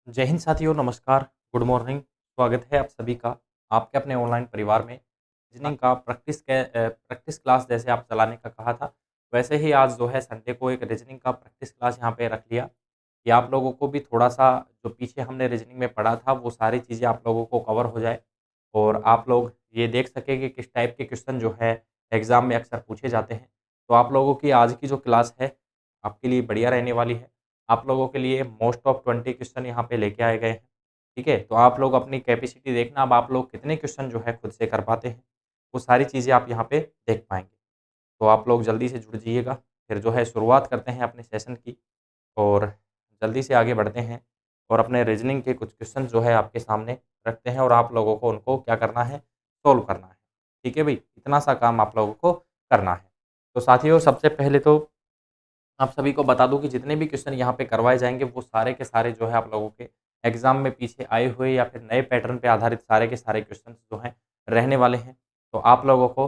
जय हिंद साथियों, नमस्कार, गुड मॉर्निंग। स्वागत है आप सभी का आपके अपने ऑनलाइन परिवार में। रीजनिंग का प्रैक्टिस क्लास जैसे आप चलाने का कहा था, वैसे ही आज जो है संडे को एक रीजनिंग का प्रैक्टिस क्लास यहाँ पे रख लिया कि आप लोगों को भी थोड़ा-सा जो पीछे हमने रीजनिंग में पढ़ा था, वो सारी चीज़ें आप लोगों को कवर हो जाए और आप लोग ये देख सकें कि किस टाइप के क्वेश्चन जो है एग्ज़ाम में अक्सर पूछे जाते हैं। तो आप लोगों की आज की जो क्लास है, आपके लिए बढ़िया रहने वाली है। आप लोगों के लिए मोस्ट ऑफ 20 क्वेश्चन यहाँ पे लेके आए गए हैं, ठीक है? तो आप लोग अपनी कैपेसिटी देखना, अब आप लोग कितने क्वेश्चन जो है खुद से कर पाते हैं, वो सारी चीज़ें आप यहाँ पे देख पाएँगे। तो आप लोग जल्दी से जुड़ जाइएगा, फिर जो है शुरुआत करते हैं अपने सेशन की और जल्दी से आगे बढ़ते हैं और अपने रीज़निंग के कुछ क्वेश्चन जो है आपके सामने रखते हैं और आप लोगों को उनको क्या करना है, सॉल्व करना है। ठीक है भई? इतना सा काम आप लोगों को करना है। तो साथियों, सबसे पहले तो आप सभी को बता दूँ कि जितने भी क्वेश्चन यहाँ पे करवाए जाएँगे, वो सारे के सारे जो है आप लोगों के एग्ज़ाम में पीछे आए हुए या फिर नए पैटर्न पे आधारित सारे के सारे क्वेश्चन जो हैं रहने वाले हैं। तो आप लोगों को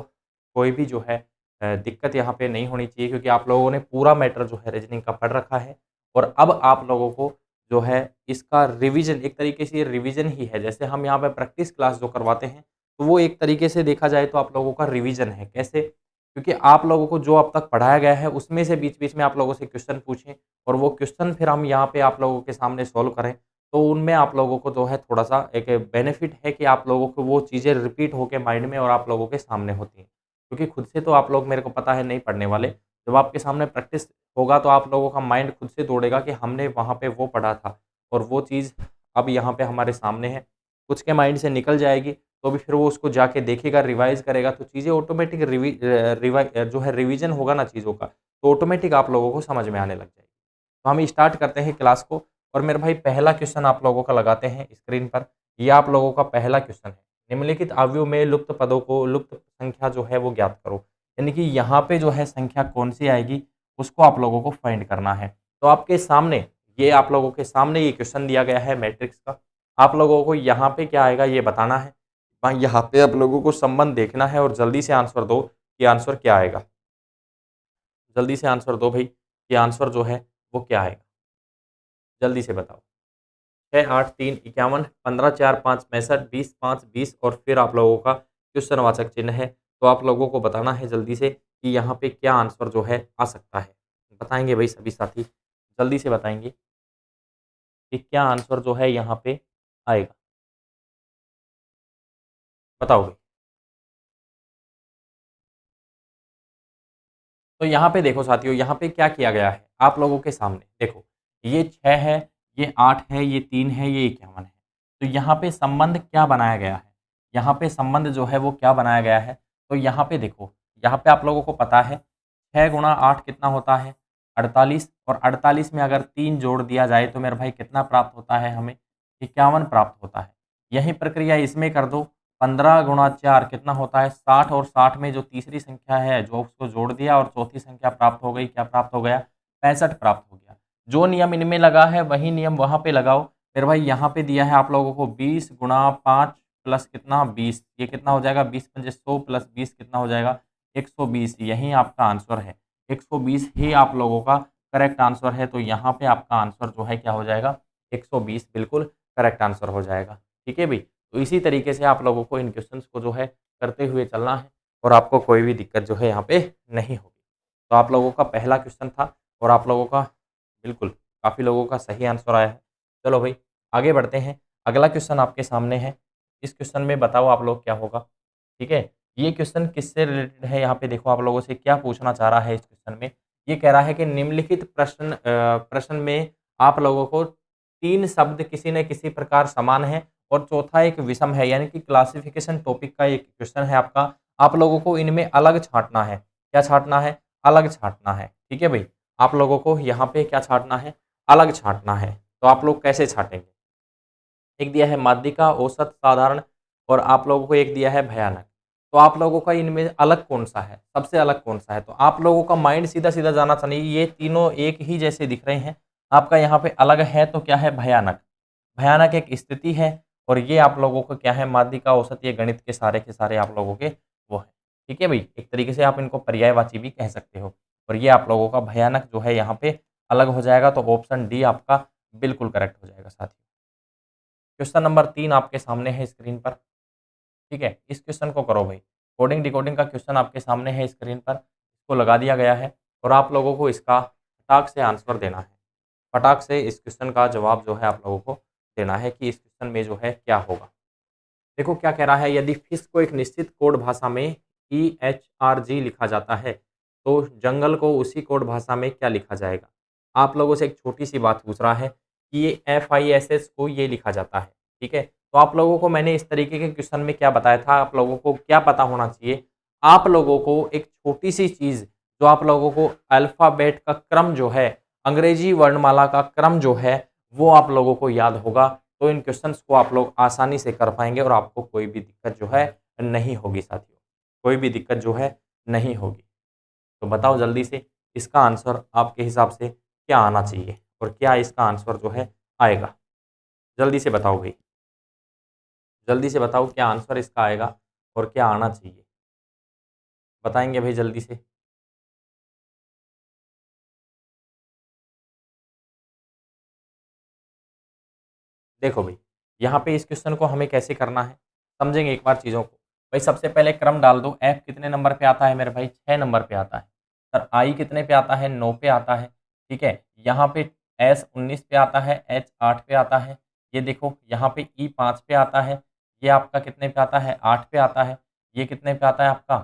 कोई भी जो है दिक्कत यहाँ पे नहीं होनी चाहिए, क्योंकि आप लोगों ने पूरा मैटर जो है रीज़निंग का पढ़ रखा है और अब आप लोगों को जो है इसका रिवीजन, एक तरीके से ये रिवीजन ही है। जैसे हम यहाँ पे प्रैक्टिस क्लास जो करवाते हैं, तो वो एक तरीके से देखा जाए तो आप लोगों का रिवीजन है। कैसे? क्योंकि आप लोगों को जो अब तक पढ़ाया गया है, उसमें से बीच-बीच में आप लोगों से क्वेश्चन पूछें और वो क्वेश्चन फिर हम यहाँ पे आप लोगों के सामने सॉल्व करें, तो उनमें आप लोगों को जो है थोड़ा-सा एक बेनिफिट है कि आप लोगों को वो चीज़ें रिपीट होके माइंड में और आप लोगों के सामने होती हैं। क्योंकि खुद से तो आप लोग, मेरे को पता है, नहीं पढ़ने वाले। जब आपके सामने प्रैक्टिस होगा तो आप लोगों का माइंड खुद से दौड़ेगा कि हमने वहाँ पे वो पढ़ा था और वो चीज़ अब यहाँ पे हमारे सामने है। कुछ के माइंड से निकल जाएगी, तो भी फिर वो उसको जाके देखेगा, रिवाइज़ करेगा, तो चीज़ें ऑटोमेटिक जो है रिवीजन होगा ना चीज़ों का, तो ऑटोमेटिक आप लोगों को समझ में आने लग जाएगी। तो हम स्टार्ट करते हैं क्लास को और मेरे भाई पहला क्वेश्चन आप लोगों का लगाते हैं स्क्रीन पर। ये आप लोगों का पहला क्वेश्चन है। निम्नलिखित अवयव में लुप्त पदों को लुप्त संख्या जो है वो ज्ञात करो। यानी कि यहाँ पे जो है संख्या कौन-सी आएगी, उसको आप लोगों को फाइंड करना है। तो आपके सामने, ये आप लोगों के सामने ये क्वेश्चन दिया गया है मैट्रिक्स का। आप लोगों को यहाँ पे क्या आएगा ये बताना है। हाँ, यहाँ पे आप लोगों को संबंध देखना है और जल्दी से आंसर दो कि आंसर क्या आएगा। जल्दी से आंसर दो भई कि आंसर जो है वो क्या आएगा? जल्दी से बताओ। 6, 8, 3, 51, 15, 4, 5, 65, 20, 5, 20 और फिर आप लोगों का क्वेश्चनवाचक चिन्ह है। तो आप लोगों को बताना है जल्दी से कि यहाँ पे क्या आंसर जो है आ सकता है। बताएँगे भई सभी साथी, जल्दी से बताएँगे कि क्या आंसर जो है यहाँ पे आएगा। बताओ भई। तो यहाँ पे देखो साथियों, यहाँ पे क्या किया गया है, आप लोगों के सामने देखो, ये 6 है, ये 8 है, ये 3 है, ये 51 है। तो यहाँ पे संबंध क्या बनाया गया है? यहाँ पे संबंध जो है वो क्या बनाया गया है? तो यहाँ पे देखो, यहाँ पे आप लोगों को पता है 6 गुणा 8 कितना होता है? 48, और 48 में अगर 3 जोड़ दिया जाए तो मेरे भाई कितना प्राप्त होता है हमें? 51 प्राप्त होता है। यही प्रक्रिया इसमें कर दो, 15 गुणा 4 कितना होता है? 60, और 60 में जो तीसरी संख्या है, जो उसको जोड़ दिया और चौथी संख्या प्राप्त हो गई, क्या प्राप्त हो गया? 65 प्राप्त हो गया। जो नियम इनमें लगा है, वही नियम वहाँ पे लगाओ। फिर भाई यहाँ पे दिया है आप लोगों को 20 गुणा 5 प्लस कितना? 20। ये कितना हो जाएगा? 20 पंजे 100 प्लस 20 कितना हो जाएगा? 120। यही आपका आंसर है। 120 ही आप लोगों का करेक्ट आंसर है। तो यहाँ पे आपका आंसर जो है क्या हो जाएगा? 120 बिल्कुल करेक्ट आंसर हो जाएगा। ठीक है भई? तो इसी तरीके से आप लोगों को इन क्वेश्चंस को जो है करते हुए चलना है और आपको कोई भी दिक्कत जो है यहाँ पे नहीं होगी। तो आप लोगों का पहला क्वेश्चन था और आप लोगों का बिल्कुल काफ़ी लोगों का सही आंसर आया है। चलो भाई आगे बढ़ते हैं। अगला क्वेश्चन आपके सामने है। इस क्वेश्चन में बताओ आप लोग क्या होगा? ठीक है? ये क्वेश्चन किससे रिलेटेड है? यहाँ पे देखो आप लोगों से क्या पूछना चाह रहा है इस क्वेश्चन में। ये कह रहा है कि निम्नलिखित प्रश्न में आप लोगों को 3 शब्द किसी न किसी प्रकार समान हैं और चौथा एक विषम है, यानी कि क्लासिफिकेशन टॉपिक का एक क्वेश्चन है आपका। आप लोगों को इनमें अलग छाँटना है। क्या छाँटना है? अलग छाँटना है। ठीक है भई? आप लोगों को यहाँ पे क्या छाँटना है? अलग छाँटना है। तो आप लोग कैसे छाँटेंगे? एक दिया है माध्यिका, औसत, साधारण, और आप लोगों को एक दिया है भयानक। तो आप लोगों का इनमें अलग कौन-सा है? सबसे अलग कौन-सा है? तो आप लोगों का माइंड सीधा-सीधा जाना चाहिए, ये तीनों एक ही जैसे दिख रहे हैं। आपका यहाँ पे अलग है तो क्या है? भयानक। भयानक एक स्थिति है और ये आप लोगों को क्या है? माध्यिका, औसत, ये गणित के सारे आप लोगों के वो हैं। ठीक है भई? एक तरीके से आप इनको पर्यायवाची भी कह सकते हो। और ये आप लोगों का भयानक जो है यहाँ पे अलग हो जाएगा, तो ऑप्शन डी आपका बिल्कुल करेक्ट हो जाएगा साथियों। क्वेश्चन नंबर 3 आपके सामने है स्क्रीन पर, ठीक है? इस क्वेश्चन को करो भाई। कोडिंग डिकोडिंग का क्वेश्चन आपके सामने है स्क्रीन पर, इसको लगा दिया गया है और आप लोगों को इसका फटाक से आंसर देना है। फटाक से इस क्वेश्चन का जवाब जो है आप लोगों को देना है कि इस क्वेश्चन में जो है क्या होगा। देखो क्या कह रहा है, यदि फिश को एक निश्चित कोड भाषा में EHRG लिखा जाता है, तो जंगल को उसी कोड भाषा में क्या लिखा जाएगा? आप लोगों से एक छोटी-सी बात पूछ रहा है कि ये FISS को ये लिखा जाता है, ठीक है? तो आप लोगों को मैंने इस तरीके के क्वेश्चन में क्या बताया था, आप लोगों को क्या पता होना चाहिए? आप लोगों को एक छोटी-सी चीज़ जो आप लोगों को अल्फ़ाबेट का क्रम जो है, अंग्रेजी वर्णमाला का क्रम जो है, वो आप लोगों को याद होगा। तो इन क्वेश्चंस को आप लोग आसानी से कर पाएँगे और आपको कोई भी दिक्कत जो है नहीं होगी साथियों, कोई भी दिक्कत जो है नहीं होगी। तो बताओ जल्दी से इसका आंसर आपके हिसाब से क्या आना चाहिए और क्या इसका आंसर जो है आएगा? जल्दी से बताओ भई, जल्दी से बताओ क्या आंसर इसका आएगा और क्या आना चाहिए? बताएँगे भई जल्दी से। देखो भई, यहाँ पे इस क्वेश्चन को हमें कैसे करना है, समझेंगे एक बार चीज़ों को। भाई सबसे पहले क्रम डाल दो, F कितने नंबर पे आता है मेरे भाई? 6 नंबर पे आता है। सर I कितने पे आता है? 9 पे आता है, ठीक है? यहाँ पे S 19 पे आता है, H 8 पे आता है। ये देखो यहाँ पे E 5 पे आता है, ये आपका कितने पे आता है? 8 पे आता है। ये कितने पे आता है आपका?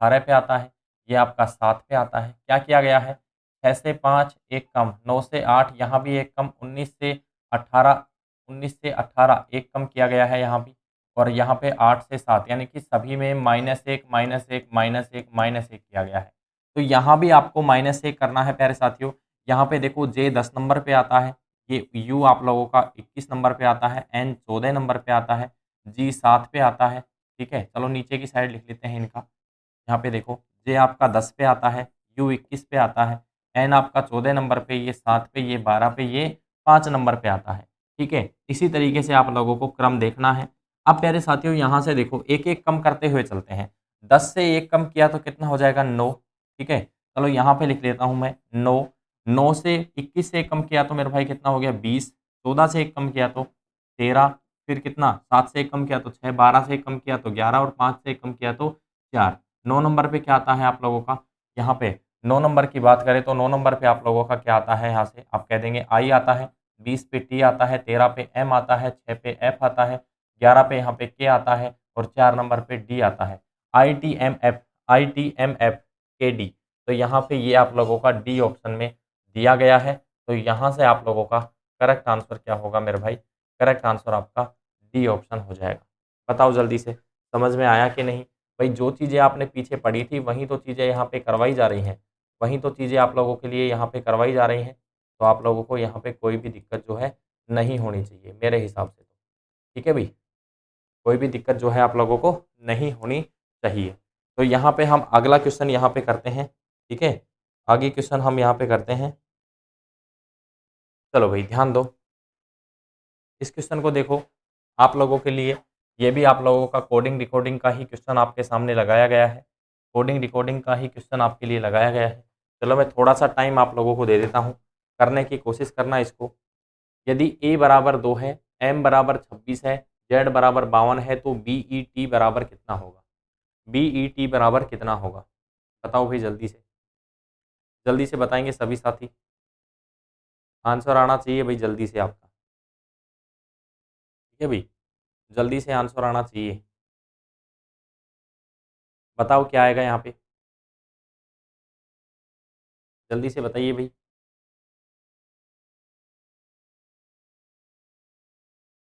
18 पे आता है। ये आपका 7 पे आता है। क्या किया गया है? 6 से 5 एक कम, 9 से 8 यहाँ भी एक कम, 19 से 18 19 से 18 एक कम किया गया है यहाँ भी और यहाँ पे 8 से 7 यानी कि सभी में -1, -1, -1, -1 किया गया है। तो यहाँ भी आपको -1 करना है प्यारे साथियों। यहाँ पे देखो J 10 नंबर पे आता है, ये U आप लोगों का 21 नंबर पे आता है, N 14 नंबर पे आता है, G 7 पे आता है, ठीक है? चलो नीचे की साइड लिख लेते हैं इनका। यहाँ पे देखो J आपका 10 पे आता है, U 21 पे आता है, N आपका 14 नंबर पे, ये 7 पे, ये 12 पे, ये 5 नंबर पे आता है। ठीक है? इसी तरीके से आप लोगों को क्रम देखना है। अब प्यारे साथियों यहाँ से देखो एक-एक कम करते हुए चलते हैं। 10 से 1 कम किया तो कितना हो जाएगा? 9, ठीक है? चलो यहाँ पे लिख लेता हूँ मैं 9, 9 से 21 से 1 कम किया तो मेरे भाई कितना हो गया? 20, 14 से 1 कम किया तो 13, फिर कितना? 7 से 1 कम किया तो 6, 12 से 1 कम किया तो 11 और 5 से 1 कम किया तो 4। 9 नंबर पे क्या आता है आप लोगों का? यहाँ पे 9 नंबर की बात करें तो 9 नंबर पे आप लोगों का क्या आता है यहाँ से? आप कह देंगे I आता है, 20 पे T आता है, 13 पे M आता है, 6 पे F आता है, 11 पे यहाँ पे K आता है और 4 नंबर पे D आता है। ITMF ITMF KD तो यहाँ पे ये आप लोगों का D ऑप्शन में दिया गया है। तो यहाँ से आप लोगों का करेक्ट आंसर क्या होगा मेरे भाई? करेक्ट आंसर आपका D ऑप्शन हो जाएगा। बताओ जल्दी से, समझ में आया कि नहीं? भाई जो चीज़ें आपने पीछे पढ़ी थी वही तो चीज़ें यहाँ पे करवाई जा रही हैं। वही तो चीज़ें आप लोगों के लिए यहाँ पे करवाई जा रही हैं। तो आप लोगों को यहाँ पे कोई भी दिक्कत जो है नहीं होनी चाहिए मेरे हिसाब से तो। ठीक है भई? कोई भी दिक्कत जो है आप लोगों को नहीं होनी चाहिए। तो यहाँ पे हम अगला क्वेश्चन यहाँ पे करते हैं, ठीक है? आगे क्वेश्चन हम यहाँ पे करते हैं। चलो भई ध्यान दो। इस क्वेश्चन को देखो, आप लोगों के लिए ये भी आप लोगों का कोडिंग डिकोडिंग का ही क्वेश्चन आपके सामने लगाया गया है। कोडिंग डिकोडिंग का ही क्वेश्चन आपके लिए लगाया गया है। चलो मैं थोड़ा-सा टाइम आप लोगों को दे देता हूँ, करने की कोशिश करना इसको। यदि a बराबर 2 है, m बराबर 26 है, z बराबर 52 है तो BET बराबर कितना होगा? BET बराबर कितना होगा? बताओ भाई जल्दी से। जल्दी से बताएँगे सभी साथी। आंसर आना चाहिए भाई जल्दी से आपका। ठीक है भई? जल्दी से आंसर आना चाहिए। बताओ क्या आएगा यहाँ पे? जल्दी से बताइए भई।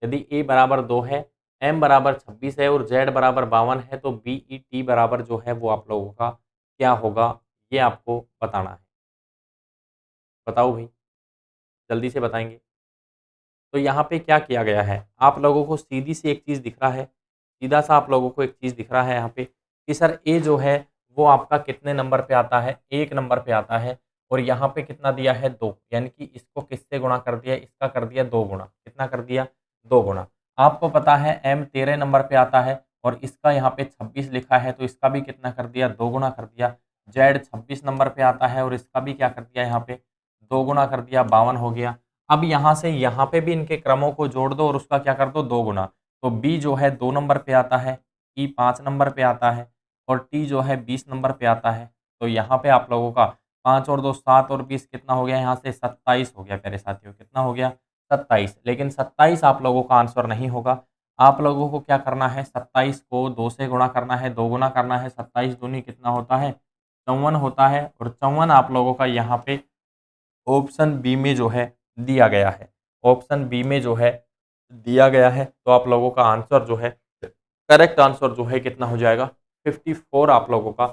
यदि a बराबर 2 है, m बराबर 26 है और z बराबर 52 है तो BET बराबर जो है वो आप लोगों का क्या होगा? ये आपको बताना है। बताओ भई, जल्दी से बताएँगे। तो यहाँ पे क्या किया गया है? आप लोगों को सीधी सी एक चीज़ दिख रहा है, सीधा-सा आप लोगों को एक चीज़ दिख रहा है यहाँ पे कि सर a जो है वो आपका कितने नंबर पे आता है? 1 नंबर पे आता है और यहाँ पे कितना दिया है? 2 यानी कि इसको किससे गुणा कर दिया? इसका कर दिया 2 गुणा। कितना कर दिया? 2 गुणा। आपको पता है m 13 नंबर पे आता है और इसका यहाँ पे 26 लिखा है तो इसका भी कितना कर दिया? 2 गुणा कर दिया। z 26 नंबर पे आता है और इसका भी क्या कर दिया यहाँ पे? 2 गुणा कर दिया, 52 हो गया। अब यहाँ से यहाँ पे भी इनके क्रमों को जोड़ दो और उसका क्या कर दो 2 गुना। तो बी जो है 2 नंबर पे आता है, ई 5 नंबर पे आता है और टी जो है 20 नंबर पे आता है। तो यहाँ पे आप लोगों का 5 और 2 7 और 20 कितना हो गया यहाँ से 27 हो गया प्यारे साथियों। कितना हो गया? 27। लेकिन 27 आप लोगों का आंसर नहीं होगा। आप लोगों को क्या करना है 27 को 2 से गुणा करना है, 2 गुना करना है। 27 दूनी कितना होता है? 54 होता है और 54 आप लोगों का यहाँ पे ऑप्शन बी में जो है दिया गया है। ऑप्शन बी में जो है दिया गया है, तो आप लोगों का आंसर जो है करेक्ट आंसर जो है कितना हो जाएगा? 54 आप लोगों का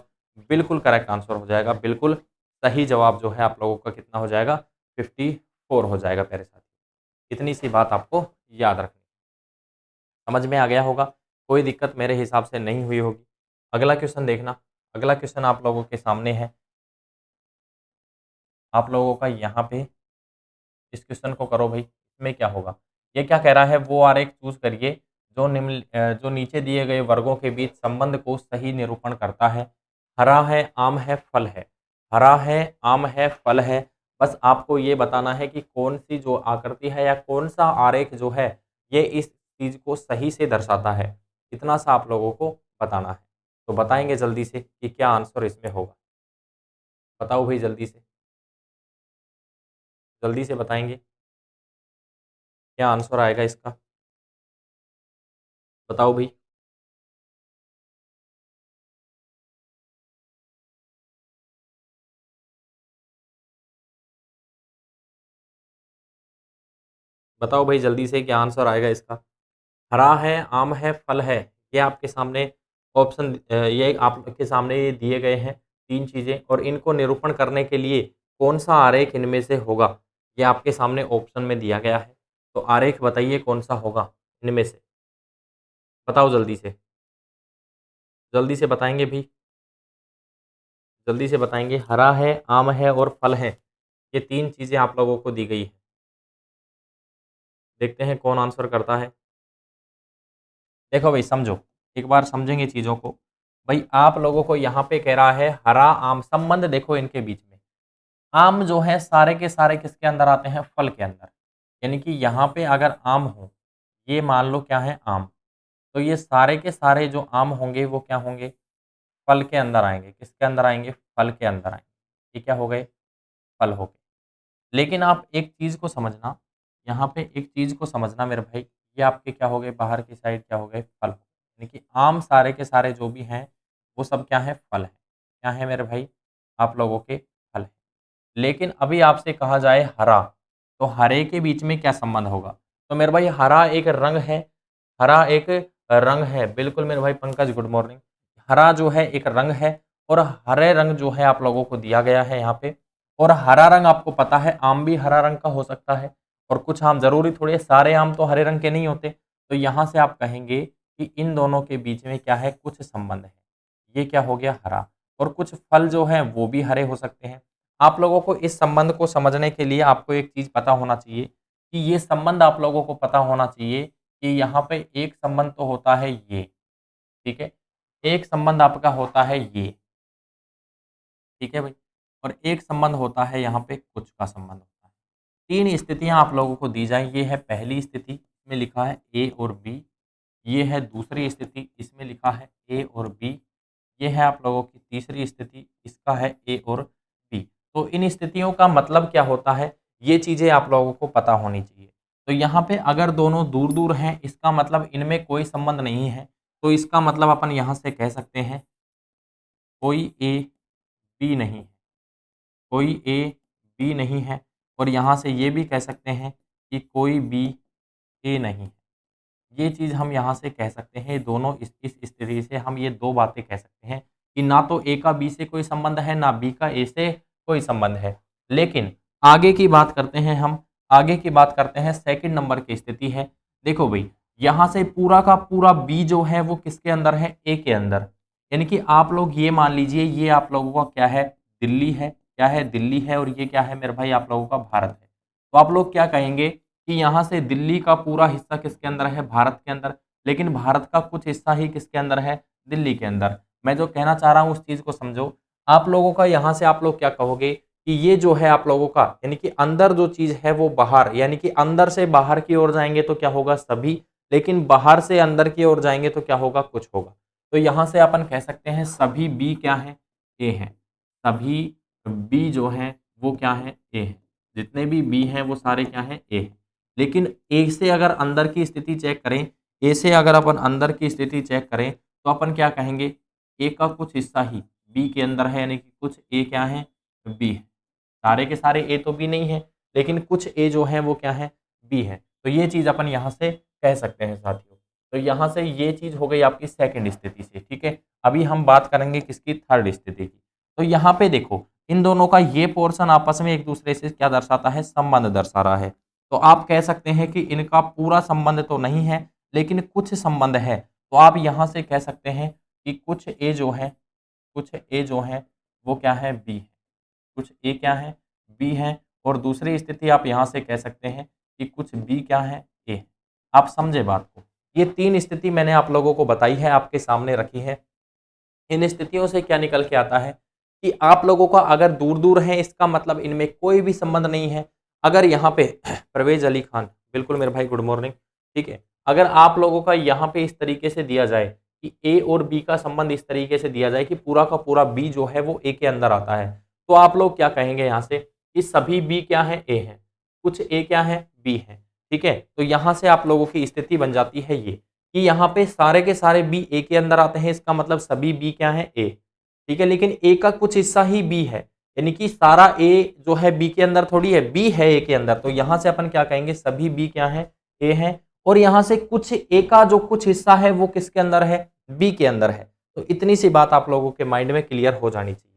बिल्कुल करेक्ट आंसर हो जाएगा। बिल्कुल सही जवाब जो है आप लोगों का कितना हो जाएगा? 54 हो जाएगा प्यारे साथी। इतनी सी बात आपको याद रखनी। समझ में आ गया होगा? कोई दिक्कत मेरे हिसाब से नहीं हुई होगी। अगला क्वेश्चन देखना। अगला क्वेश्चन आप लोगों के सामने है। आप लोगों का यहाँ पे इस क्वेश्चन को करो भाई, इसमें क्या होगा? ये क्या कह रहा है? वो आरेख चूज करिए जो नीचे दिए गए वर्गों के बीच संबंध को सही निरूपण करता है। हरा है, आम है, फल है। हरा है, आम है, फल है। बस आपको ये बताना है कि कौन सी जो आकृति है या कौन सा आरेख जो है ये इस चीज को सही से दर्शाता है। इतना सा आप लोगों को बताना है। तो बताएंगे जल्दी से कि क्या आंसर इसमें होगा। बताओ भाई जल्दी से बताएंगे क्या आंसर आएगा इसका। बताओ भाई। बताओ भाई जल्दी से क्या आंसर आएगा इसका। हरा है, आम है, फल है। ये आपके सामने ऑप्शन ये आपके सामने ये दिए गए हैं 3 चीज़ें और इनको निरूपण करने के लिए कौन-सा आरेख इनमें से होगा, ये आपके सामने ऑप्शन में दिया गया है। तो आरेख बताइए कौन-सा होगा इनमें से? बताओ जल्दी से। जल्दी से बताएँगे भी, जल्दी से बताएँगे। हरा है, आम है और फल है। ये 3 चीज़ें आप लोगों को दी गई हैं। देखते हैं कौन आंसर करता है। देखो भाई समझो, एक बार समझेंगे चीज़ों को। भाई आप लोगों को यहाँ पे कह रहा है हरा, आम संबंध देखो इनके बीच में। आम जो है सारे के सारे किसके अंदर आते हैं? फल के अंदर। यानी कि यहाँ पे अगर आम हो, ये मान लो क्या है? आम। तो ये सारे के सारे जो आम होंगे वो क्या होंगे? फल के अंदर आएँगे। किसके अंदर आएँगे? फल के अंदर आएँगे। ये क्या हो गए? फल हो गए। लेकिन आप एक चीज़ को समझना, यहाँ पे एक चीज़ को समझना मेरे भाई, ये आपके क्या हो गए? बाहर की साइड क्या हो गए? फल। यानी कि आम सारे के सारे जो भी हैं, वो सब क्या हैं? फल हैं। क्या हैं मेरे भाई? आप लोगों के फल हैं। लेकिन अभी आपसे कहा जाए हरा, तो हरे के बीच में क्या संबंध होगा? तो मेरे भाई हरा एक रंग है, हरा एक रंग है। बिल्कुल मेरे भाई पंकज गुड मॉर्निंग। हरा जो है एक रंग है और हरे रंग जो है आप लोगों को दिया गया है यहाँ पे। और हरा रंग आपको पता है आम भी हरा रंग का हो सकता है और कुछ आम ज़रूरी थोड़ी है, सारे आम तो हरे रंग के नहीं होते। तो यहाँ से आप कहेंगे कि इन दोनों के बीच में क्या है? कुछ संबंध है। ये क्या हो गया? हरा। और कुछ फल जो हैं वो भी हरे हो सकते हैं। आप लोगों को इस संबंध को समझने के लिए आपको एक चीज़ पता होना चाहिए कि ये संबंध आप लोगों को पता होना चाहिए कि यहाँ पे एक संबंध तो होता है ये, ठीक है? एक संबंध आपका होता है ये, ठीक है भाई? और एक संबंध होता है यहाँ पे कुछ का संबंध होता है। 3 स्थितियाँ आप लोगों को दी जाएँ। ये है पहली स्थिति, इसमें लिखा है ए और बी। ये है दूसरी स्थिति, इसमें लिखा है ए और बी। ये है आप लोगों की तीसरी स्थिति, इसका है ए और बी। तो इन स्थितियों का मतलब क्या होता है, ये चीज़ें आप लोगों को पता होनी चाहिए। तो यहाँ पे अगर दोनों दूर-दूर हैं, इसका मतलब इनमें कोई संबंध नहीं है। तो इसका मतलब अपन यहाँ से कह सकते हैं, कोई ए, बी नहीं है। कोई ए, बी नहीं है और यहाँ से ये भी कह सकते हैं कि कोई बी, ए नहीं है। ये चीज़ हम यहाँ से कह सकते हैं, दोनों इस स्थिति से हम ये 2 बातें कह सकते हैं कि ना तो ए का बी से कोई संबंध है, ना बी का ए से कोई संबंध है। लेकिन आगे की बात करते हैं हम, आगे की बात करते हैं सेकंड नंबर की स्थिति है। देखो भई, यहाँ से पूरा का पूरा बी जो है वो किसके अंदर है? ए के अंदर। यानी कि आप लोग ये मान लीजिए ये आप लोगों का क्या है? दिल्ली है। क्या है? दिल्ली है और ये क्या है मेरे भाई? आप लोगों का भारत है। तो आप लोग क्या कहेंगे कि यहाँ से दिल्ली का पूरा हिस्सा किसके अंदर है? भारत के अंदर। लेकिन भारत का कुछ हिस्सा ही किसके अंदर है? दिल्ली के अंदर। मैं जो कहना चाह रहा हूँ उस चीज़ को समझो। आप लोगों का यहाँ से आप लोग क्या कहोगे कि कि ये जो है आप लोगों का यानी कि अंदर जो चीज है वो बाहर, यानी कि अंदर से बाहर की ओर जाएंगे तो क्या होगा सभी, लेकिन बाहर से अंदर की ओर जाएंगे तो क्या होगा कुछ होगा। तो यहां से अपन कह सकते हैं सभी बी क्या है, ए है। सभी बी जो है वो क्या है, ए है। जितने भी बी हैं वो सारे क्या हैं, ए है। लेकिन ए से अगर अंदर की स्थिति चेक करें, ए से अगर अपन अंदर की स्थिति चेक करें तो अपन क्या कहेंगे, ए का कुछ हिस्सा ही बी के अंदर है, यानी कि कुछ ए क्या है, बी है। सारे के सारे ए तो बी नहीं है, लेकिन कुछ ए जो है वो क्या है, बी है। तो ये चीज अपन यहाँ से कह सकते हैं साथियों। तो यहाँ से ये चीज हो गई आपकी सेकंड स्थिति से, ठीक है। अभी हम बात करेंगे किसकी, थर्ड स्थिति की। तो यहाँ पे देखो इन दोनों का ये पोर्शन आपस में एक दूसरे से क्या दर्शाता है, संबंध दर्शा रहा है। तो आप कह सकते हैं कि इनका पूरा संबंध तो नहीं है, लेकिन कुछ संबंध है। तो आप यहाँ से कह सकते हैं कि कुछ ए जो है, कुछ ए जो है वो क्या है, बी है। कुछ ए क्या है, बी है। और दूसरी स्थिति आप यहाँ से कह सकते हैं कि कुछ बी क्या है, ए है। आप समझे बात को। ये तीन स्थिति मैंने आप लोगों को बताई है, आपके सामने रखी है। इन स्थितियों से क्या निकल के आता है कि आप लोगों का अगर दूर दूर है इसका मतलब इनमें कोई भी संबंध नहीं है। अगर यहाँ पे परवेज अली खान, बिल्कुल मेरे भाई गुड मॉर्निंग, ठीक है। अगर आप लोगों का यहाँ पे इस तरीके से दिया जाए कि ए और बी का संबंध इस तरीके से दिया जाए कि पूरा का पूरा बी जो है वो ए के अंदर आता है, तो आप लोग क्या कहेंगे यहाँ से कि सभी बी क्या है, ए है। कुछ ए क्या है, बी है, ठीक है। तो यहाँ से आप लोगों की स्थिति बन जाती है ये कि यहाँ पे सारे के सारे बी ए के अंदर आते हैं, इसका मतलब सभी बी क्या है, ए, ठीक है। लेकिन ए का कुछ हिस्सा ही बी है, यानी कि सारा ए जो है बी के अंदर थोड़ी है, बी है ए के अंदर। तो यहाँ से अपन क्या कहेंगे, सभी बी क्या है, ए है। और यहाँ से कुछ ए का जो कुछ हिस्सा है वो किसके अंदर है, बी के अंदर है। तो इतनी सी बात आप लोगों के माइंड में क्लियर हो जानी चाहिए।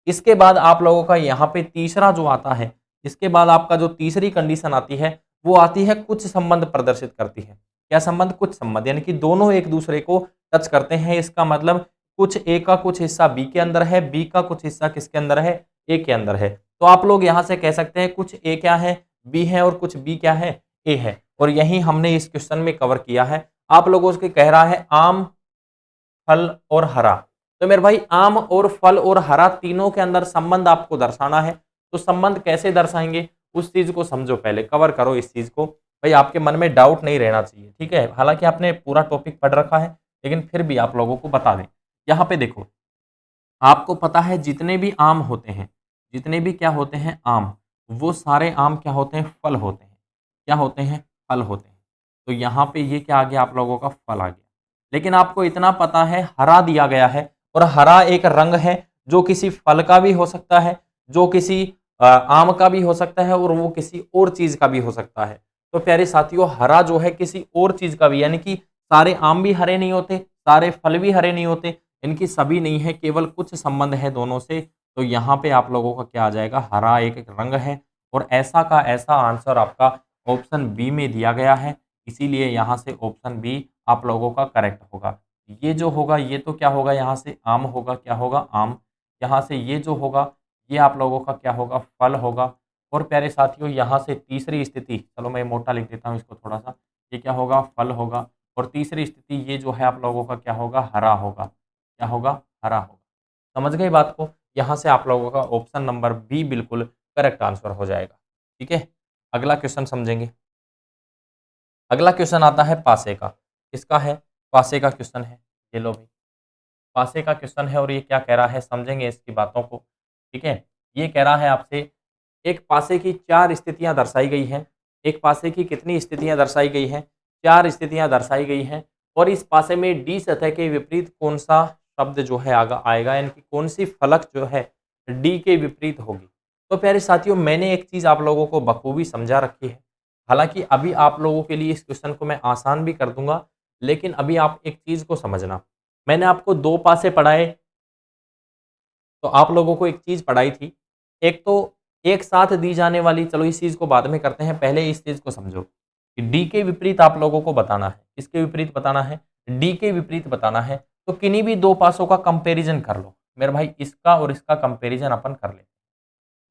इसके बाद आप लोगों का यहाँ पे तीसरा जो आता है, इसके बाद आपका जो तीसरी कंडीशन आती है वो आती है कुछ संबंध प्रदर्शित करती है। क्या संबंध, कुछ संबंध, यानी कि दोनों एक दूसरे को टच करते हैं। इसका मतलब कुछ ए का कुछ हिस्सा बी के अंदर है, बी का कुछ हिस्सा किसके अंदर है, ए के अंदर है। तो आप लोग यहाँ से कह सकते हैं कुछ ए क्या है, बी है, और कुछ बी क्या है, ए है। और यही हमने इस क्वेश्चन में कवर किया है। आप लोगों से कह रहा है आम, फल और हरा। तो मेरे भाई आम और फल और हरा तीनों के अंदर संबंध आपको दर्शाना है। तो संबंध कैसे दर्शाएंगे उस चीज को समझो, पहले कवर करो इस चीज को। भाई आपके मन में डाउट नहीं रहना चाहिए, ठीक है। हालांकि आपने पूरा टॉपिक पढ़ रखा है, लेकिन फिर भी आप लोगों को बता दें। यहाँ पे देखो, आपको पता है जितने भी आम होते हैं, जितने भी क्या होते हैं आम, वो सारे आम क्या होते हैं, फल होते हैं। क्या होते हैं, फल होते हैं। तो यहाँ पे ये क्या आ गया, आप लोगों का फल आ गया। लेकिन आपको इतना पता है हरा दिया गया है, और हरा एक रंग है जो किसी फल का भी हो सकता है, जो किसी आम का भी हो सकता है, और वो किसी और चीज का भी हो सकता है। तो प्यारे साथियों, हरा जो है किसी और चीज का भी, यानी कि सारे आम भी हरे नहीं होते, सारे फल भी हरे नहीं होते, इनकी सभी नहीं है, केवल कुछ संबंध है दोनों से। तो यहाँ पे आप लोगों का क्या आ जाएगा, हरा एक रंग है। और ऐसा का ऐसा आंसर आपका ऑप्शन बी में दिया गया है, इसीलिए यहाँ से ऑप्शन बी आप लोगों का करेक्ट होगा। ये जो होगा ये तो क्या होगा, यहाँ से आम होगा, क्या होगा, आम। यहाँ से ये जो होगा ये आप लोगों का क्या होगा, फल होगा। और प्यारे साथियों, यहाँ से तीसरी स्थिति, चलो मैं मोटा लिख देता हूँ इसको थोड़ा सा, ये क्या होगा, फल होगा। और तीसरी स्थिति ये जो है आप लोगों का क्या होगा, हरा होगा। क्या होगा, हरा होगा। समझ गए बात को। यहाँ से आप लोगों का ऑप्शन नंबर बी बिल्कुल करेक्ट आंसर हो जाएगा, ठीक है। अगला क्वेश्चन समझेंगे। अगला क्वेश्चन आता है पासे का। किसका है, पासे का क्वेश्चन है। ये लो भाई, पासे का क्वेश्चन है। और ये क्या कह रहा है, समझेंगे इसकी बातों को, ठीक है। ये कह रहा है आपसे, एक पासे की 4 स्थितियां दर्शाई गई हैं। एक पासे की कितनी स्थितियां दर्शाई गई हैं, 4 स्थितियां दर्शाई गई हैं। और इस पासे में डी सतह के विपरीत कौन सा शब्द जो है आएगा, यानी कि कौन सी फलक जो है डी के विपरीत होगी। तो प्यारे साथियों, मैंने एक चीज आप लोगों को बखूबी समझा रखी है। हालांकि अभी आप लोगों के लिए इस क्वेश्चन को मैं आसान भी कर दूंगा, लेकिन अभी आप एक चीज को समझना। मैंने आपको 2 पासे पढ़ाए, तो आप लोगों को एक चीज पढ़ाई थी। एक तो एक साथ दी जाने वाली, चलो इस चीज को बाद में करते हैं, पहले इस चीज को समझो कि डी के विपरीत आप लोगों को बताना है। इसके विपरीत बताना है, डी के विपरीत बताना है। तो किन्हीं भी 2 पासों का कंपैरिजन कर लो मेरे भाई। इसका और इसका कंपैरिजन अपन कर लेते हैं,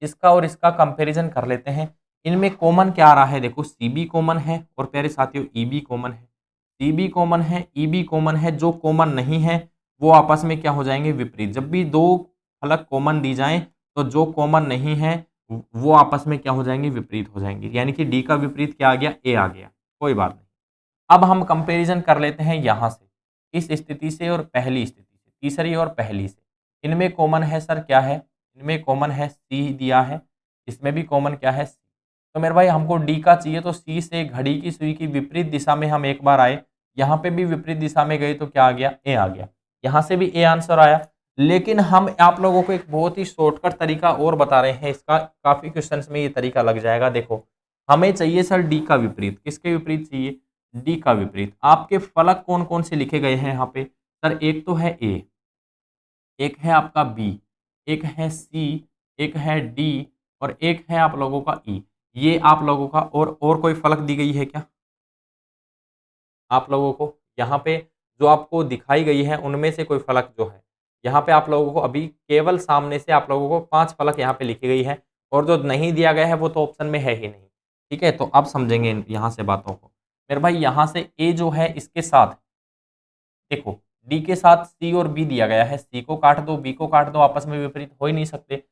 इसका और इसका कंपैरिजन कर लेते हैं। इनमें कॉमन क्या आ रहा है, देखो सी बी कॉमन है, और प्यारे साथियों ई बी कॉमन है। सी बी कॉमन है, ई बी कॉमन है। जो कॉमन नहीं है वो आपस में क्या हो जाएंगे, विपरीत। जब भी 2 फलक कॉमन दी जाएं तो जो कॉमन नहीं है वो आपस में क्या हो जाएंगी, विपरीत हो जाएंगी। यानी कि डी का विपरीत क्या आ गया, ए आ गया। कोई बात नहीं। अब हम कंपैरिजन कर लेते हैं यहाँ से, इस स्थिति से और पहली स्थिति से, तीसरी और पहली से। इनमें कॉमन है सर क्या है, इनमें कॉमन है सी दिया है, इसमें भी कॉमन क्या है, सी। तो मेरे भाई हमको डी का चाहिए, तो सी से घड़ी की सुई की विपरीत दिशा में हम एक बार आए, यहाँ पे भी विपरीत दिशा में गए तो क्या आ गया, ए आ गया। यहाँ से भी ए आंसर आया। लेकिन हम आप लोगों को एक बहुत ही शॉर्टकट तरीका और बता रहे हैं, इसका काफी क्वेश्चंस में ये तरीका लग जाएगा। देखो, हमें चाहिए सर डी का विपरीत, किसके विपरीत चाहिए, डी का विपरीत। आपके फलक कौन कौन से लिखे गए हैं यहाँ पे, सर एक तो है ए, एक है आपका बी, एक है सी, एक है डी, और एक है आप लोगों का ई। ये आप लोगों का, और कोई फलक दी गई है क्या आप लोगों को, यहाँ पे जो आपको दिखाई गई है उनमें से कोई फलक जो है, यहाँ पे आप लोगों को अभी केवल सामने से आप लोगों को 5 फलक यहाँ पे लिखी गई है, और जो नहीं दिया गया है वो तो ऑप्शन में है ही नहीं। ठीक है, तो अब समझेंगे यहाँ से बातों को। मेरे भाई यहाँ से ए जो है इसके साथ, देखो डी के साथ सी और बी दिया गया है, सी को काट दो, बी को काट दो, आपस में विपरीत हो ही नहीं सकते।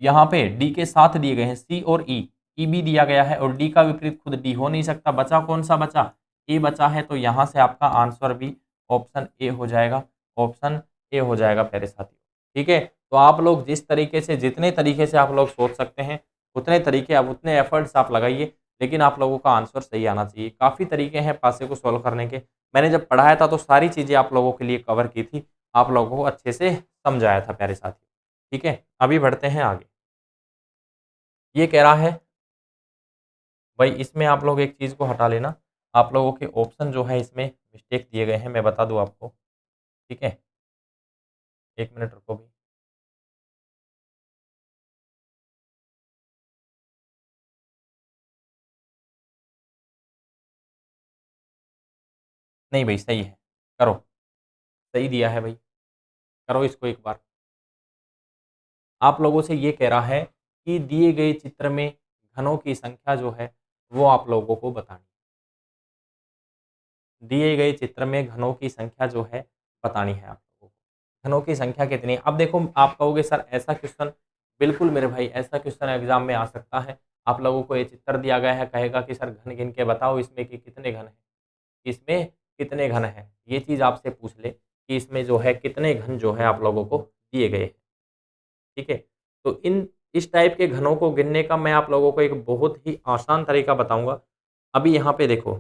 यहाँ पे डी के साथ दिए गए हैं सी और ई, ई भी दिया गया है, और डी का विपरीत खुद डी हो नहीं सकता। बचा कौन सा, बचा ए बचा है। तो यहाँ से आपका आंसर भी ऑप्शन ए हो जाएगा, ऑप्शन ए हो जाएगा प्यारे साथियों। ठीक है, तो आप लोग जिस तरीके से, जितने तरीके से आप लोग सोच सकते हैं उतने तरीके, अब उतने एफर्ट्स आप लगाइए, लेकिन आप लोगों का आंसर सही आना चाहिए। काफ़ी तरीके हैं पासे को सॉल्व करने के, मैंने जब पढ़ाया था तो सारी चीज़ें आप लोगों के लिए कवर की थी, आप लोगों को अच्छे से समझाया था प्यारे साथियों। ठीक है, अभी बढ़ते हैं आगे। ये कह रहा है भाई, इसमें आप लोग एक चीज़ को हटा लेना, आप लोगों के ऑप्शन जो है इसमें मिस्टेक दिए गए हैं, मैं बता दूं आपको। ठीक है, एक मिनट रुको भी। नहीं भाई सही है, करो, सही दिया है भाई, करो इसको एक बार। आप लोगों से ये कह रहा है कि दिए गए चित्र में घनों की संख्या जो है वो आप लोगों को बतानी, दिए गए चित्र में घनों की संख्या जो है बतानी है आप लोगों को। घनों की संख्या कितनी है, अब देखो आप कहोगे सर ऐसा क्वेश्चन, बिल्कुल मेरे भाई ऐसा क्वेश्चन एग्जाम में आ सकता है। आप लोगों को ये चित्र दिया गया है, कहेगा कि सर घन गिन के बताओ इसमें कि कितने घन है, इसमें कितने घन है, ये चीज़ आपसे पूछ ले कि इसमें जो है कितने घन जो है आप लोगों को दिए गए हैं। ठीक है, तो इन इस टाइप के घनों को गिनने का मैं आप लोगों को एक बहुत ही आसान तरीका बताऊंगा। अभी यहाँ पे देखो,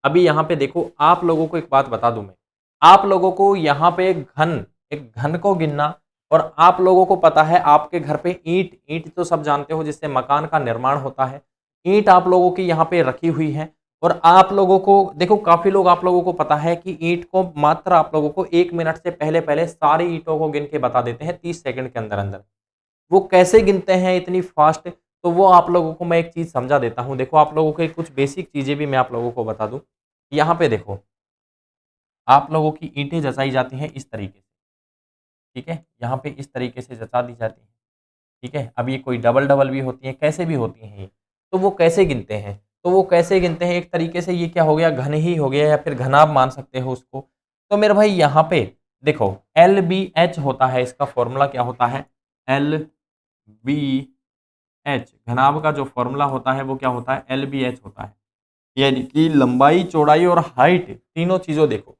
अभी यहाँ पे देखो, आप लोगों को एक बात बता दूं मैं, आप लोगों को यहाँ पे एक घन को गिनना, और आप लोगों को पता है आपके घर पे ईंट, ईंट तो सब जानते हो जिससे मकान का निर्माण होता है, ईंट आप लोगों की यहाँ पे रखी हुई है। और आप लोगों को देखो, काफी लोग आप लोगों को पता है कि ईंट को मात्र आप लोगों को 1 मिनट से पहले पहले सारी ईंटों को गिन के बता देते हैं 30 सेकंड के अंदर अंदर। वो कैसे गिनते हैं इतनी फास्ट, तो वो आप लोगों को मैं एक चीज़ समझा देता हूँ। देखो आप लोगों को कुछ बेसिक चीज़ें भी मैं आप लोगों को बता दूँ। यहाँ पे देखो, आप लोगों की ईंटें जचाई जाती हैं इस तरीके से। ठीक है, यहाँ पे इस तरीके से जचा दी जाती हैं। ठीक है, अब ये कोई डबल डबल भी होती हैं, कैसे भी होती हैं ये, तो वो कैसे गिनते हैं, तो वो कैसे गिनते हैं, एक तरीके से ये क्या हो गया, घन ही हो गया, या फिर घनाभ मान सकते हो उसको। तो मेरे भाई यहाँ पे देखो, एल बी एच होता है, इसका फॉर्मूला क्या होता है, एल बी एच, घनाभ का जो फॉर्मूला होता है वो क्या होता है, एल बी एच होता है। यानी कि लंबाई, चौड़ाई और हाइट, तीनों चीजों देखो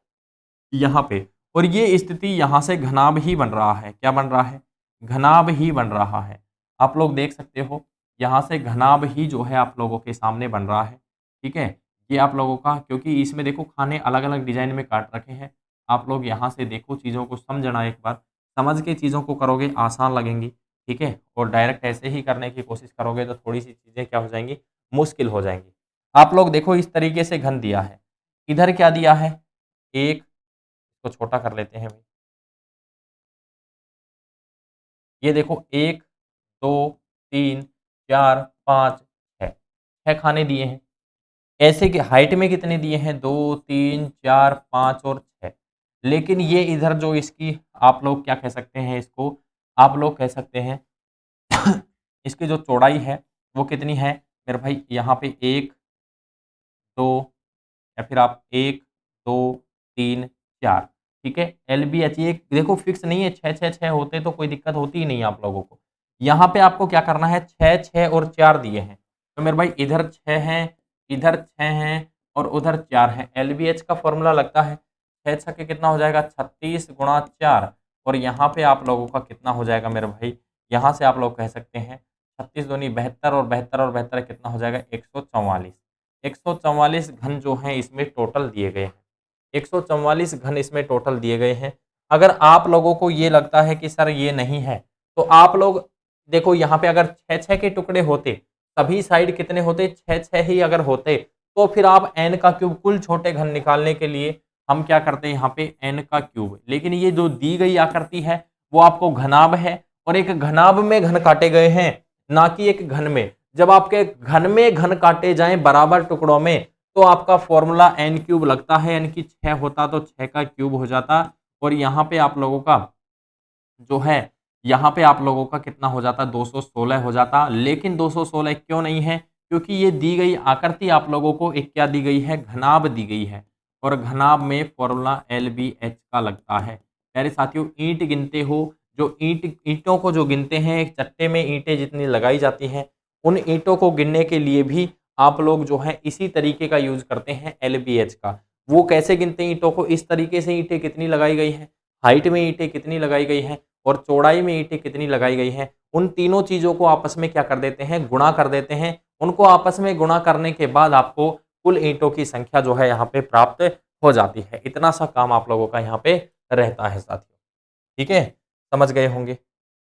यहाँ पे, और ये स्थिति यहाँ से घनाभ ही बन रहा है। क्या बन रहा है, घनाभ ही बन रहा है। आप लोग देख सकते हो, यहाँ से घनाभ ही जो है आप लोगों के सामने बन रहा है। ठीक है, ये आप लोगों का, क्योंकि इसमें देखो खाने अलग अलग डिजाइन में काट रखे हैं। आप लोग यहाँ से देखो, चीज़ों को समझना, एक बार समझ के चीज़ों को करोगे आसान लगेंगी। ठीक है, और डायरेक्ट ऐसे ही करने की कोशिश करोगे तो थोड़ी सी चीज़ें क्या हो जाएंगी, मुश्किल हो जाएंगी। आप लोग देखो, इस तरीके से घन दिया है, इधर क्या दिया है, एक, इसको छोटा कर लेते हैं भाई, ये देखो 1 2 3 4 5 6, 6 खाने दिए हैं। ऐसे कि हाइट में कितने दिए हैं, 2 3 4 5 और 6। लेकिन ये इधर जो इसकी, आप लोग क्या कह सकते हैं इसको, आप लोग कह सकते हैं इसकी जो चौड़ाई है वो कितनी है मेरे भाई, यहाँ पे 1 2, या फिर आप 1 2 3 4। ठीक है, एल बी एच, ये देखो फिक्स नहीं है, 6 6 6 होते तो कोई दिक्कत होती ही नहीं आप लोगों को। यहाँ पे आपको क्या करना है, 6, 6 और 4 दिए हैं, तो मेरे भाई इधर 6 हैं, इधर 6 हैं और उधर 4 हैं। एलबीएच का फॉर्मूला लगता है 6 छक्के कितना हो जाएगा, 36 गुणा 4, और यहाँ पे आप लोगों का कितना हो जाएगा मेरे भाई, यहाँ से आप लोग कह सकते हैं 36 दूनी 72 और 72 और 72 कितना हो जाएगा, 144। 144 घन जो हैं इसमें टोटल दिए गए हैं, 144 घन इसमें टोटल दिए गए हैं। अगर आप लोगों को ये लगता है कि सर ये नहीं है, तो आप लोग देखो यहाँ पे अगर 6-6 के टुकड़े होते, सभी साइड कितने होते, 6-6 ही अगर होते, तो फिर आप n का क्यूब कुल छोटे घन निकालने के लिए हम क्या करते हैं यहाँ पे n का क्यूब। लेकिन ये जो दी गई आकृति है वो आपको घनाभ है, और एक घनाभ में घन काटे गए हैं, ना कि एक घन में। जब आपके घन में घन काटे जाएं बराबर टुकड़ों में, तो आपका फॉर्मूला n क्यूब लगता है, यानी कि 6 होता तो 6 का क्यूब हो जाता, और यहाँ पे आप लोगों का जो है, यहाँ पे आप लोगों का कितना हो जाता, 216 हो जाता। लेकिन 216 क्यों नहीं है, क्योंकि ये दी गई आकृति आप लोगों को एक क्या दी गई है, घनाभ दी गई है, और घनाभ में फॉर्मूला LBH का लगता है। प्यारे साथियों, ईंट गिनते हो, जो ईंटों को जो गिनते हैं, एक चट्टे में ईंटें जितनी लगाई जाती हैं, उन ईंटों को गिनने के लिए भी आप लोग जो है इसी तरीके का यूज करते हैं, LBH का। वो कैसे गिनते हैं ईंटों को, इस तरीके से ईंटें कितनी लगाई गई हैं, हाइट में ईंटें कितनी लगाई गई हैं, और चौड़ाई में ईंटें कितनी लगाई गई हैं, उन तीनों चीज़ों को आपस में क्या कर देते हैं, गुणा कर देते हैं। उनको आपस में गुणा करने के बाद आपको कुल ईंटों की संख्या जो है यहाँ पे प्राप्त हो जाती है। इतना सा काम आप लोगों का यहाँ पे रहता है साथियों, ठीक है, समझ गए होंगे।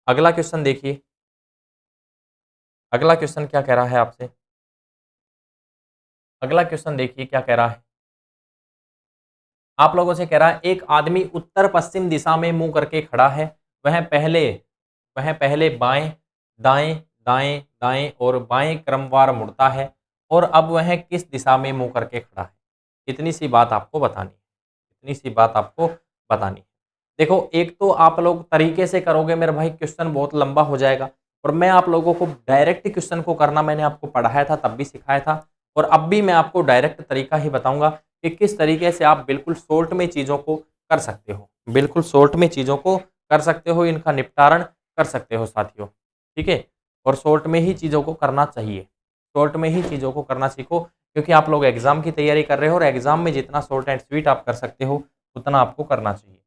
अगला क्वेश्चन देखिए, अगला क्वेश्चन क्या कह रहा है आपसे, अगला क्वेश्चन देखिए क्या कह रहा है। आप लोगों से कह रहा है एक आदमी उत्तर पश्चिम दिशा में मुंह करके खड़ा है, वह पहले बाएं दाएं दाएं दाएं और बाएं क्रमवार मुड़ता है, और अब वह किस दिशा में मुंह करके खड़ा है। इतनी सी बात आपको बतानी है, इतनी सी बात आपको बतानी है। देखो, एक तो आप लोग तरीके से करोगे मेरे भाई, क्वेश्चन बहुत लंबा हो जाएगा, और मैं आप लोगों को डायरेक्ट क्वेश्चन को करना मैंने आपको पढ़ाया था, तब भी सिखाया था, और अब भी मैं आपको डायरेक्ट तरीका ही बताऊंगा कि किस तरीके से आप बिल्कुल शॉर्ट में चीज़ों को कर सकते हो, बिल्कुल शॉर्ट में चीज़ों को कर सकते हो, इनका निपटारण कर सकते हो साथियों, ठीक है। और शॉर्ट में ही चीज़ों को करना चाहिए, शॉर्ट में ही चीज़ों को करना सीखो, क्योंकि आप लोग एग्जाम की तैयारी कर रहे हो, और एग्जाम में जितना शॉर्ट एंड स्वीट आप कर सकते हो उतना आपको करना चाहिए।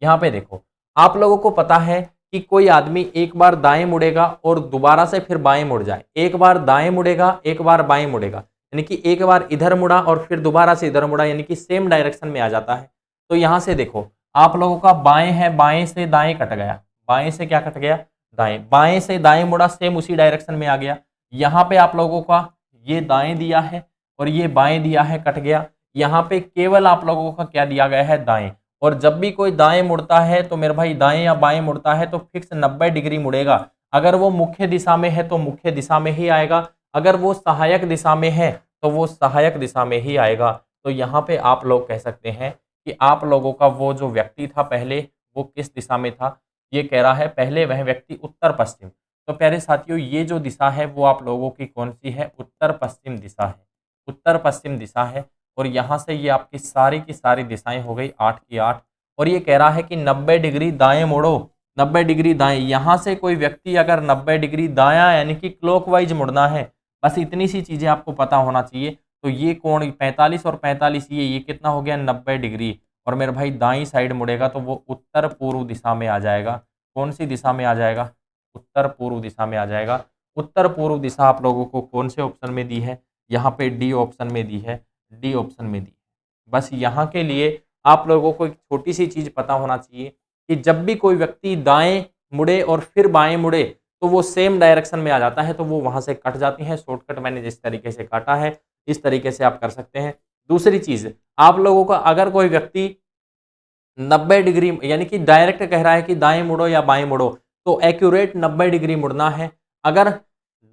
यहाँ पे देखो, आप लोगों को पता है कि कोई आदमी एक बार दाएं मुड़ेगा और दोबारा से फिर बाएं मुड़ जाए, एक बार दाएं मुड़ेगा एक बार बाएं मुड़ेगा, यानी कि एक बार इधर मुड़ा और फिर दोबारा से इधर मुड़ा, यानी कि सेम डायरेक्शन में आ जाता है। तो यहाँ से देखो, आप लोगों का बाएं है, बाएं से दाएं कट गया, बाएं से क्या कट गया, दाएं, बाएं से दाएं मुड़ा, सेम उसी डायरेक्शन में आ गया। यहाँ पे आप लोगों का ये दाएं दिया है और ये बाएं दिया है, कट गया। यहाँ पे केवल आप लोगों का क्या दिया गया है, दाएं। और जब भी कोई दाएं मुड़ता है तो मेरे भाई दाएं या बाएं मुड़ता है तो फिक्स 90 डिग्री मुड़ेगा। अगर वो मुख्य दिशा में है तो मुख्य दिशा में ही आएगा, अगर वो सहायक दिशा में है तो वो सहायक दिशा में ही आएगा। तो यहाँ पे आप लोग कह सकते हैं कि आप लोगों का वो जो व्यक्ति था पहले, वो किस दिशा में था। ये कह रहा है पहले वह व्यक्ति उत्तर पश्चिम। तो प्यारे साथियों, ये जो दिशा है वो आप लोगों की कौन सी है, उत्तर पश्चिम दिशा है, उत्तर पश्चिम दिशा है। और यहाँ से ये आपकी सारी की सारी दिशाएं हो गई 8 की 8। और ये कह रहा है कि 90 डिग्री दाएं मोड़ो, 90 डिग्री दाएं। यहाँ से कोई व्यक्ति अगर 90 डिग्री दायां यानी कि क्लॉकवाइज मुड़ना है, बस इतनी सी चीज़ें आपको पता होना चाहिए। तो ये कोण 45 और 45 ये कितना हो गया, 90 डिग्री। और मेरे भाई दाईं साइड मुड़ेगा तो वो उत्तर पूर्व दिशा में आ जाएगा। कौन सी दिशा में आ जाएगा, उत्तर पूर्व दिशा में आ जाएगा। उत्तर पूर्व दिशा आप लोगों को कौन से ऑप्शन में दी है, यहाँ पे डी ऑप्शन में दी है, डी ऑप्शन में दी। बस यहाँ के लिए आप लोगों को एक छोटी सी चीज़ पता होना चाहिए कि जब भी कोई व्यक्ति दाएं मुड़े और फिर बाएं मुड़े तो वो सेम डायरेक्शन में आ जाता है, तो वो वहाँ से कट जाती हैं। शॉर्टकट मैंने जिस तरीके से काटा है इस तरीके से आप कर सकते हैं। दूसरी चीज़, आप लोगों का अगर कोई व्यक्ति 90 डिग्री यानी कि डायरेक्ट कह रहा है कि दाएं मुड़ो या बाएं मुड़ो, तो एक्यूरेट 90 डिग्री मुड़ना है। अगर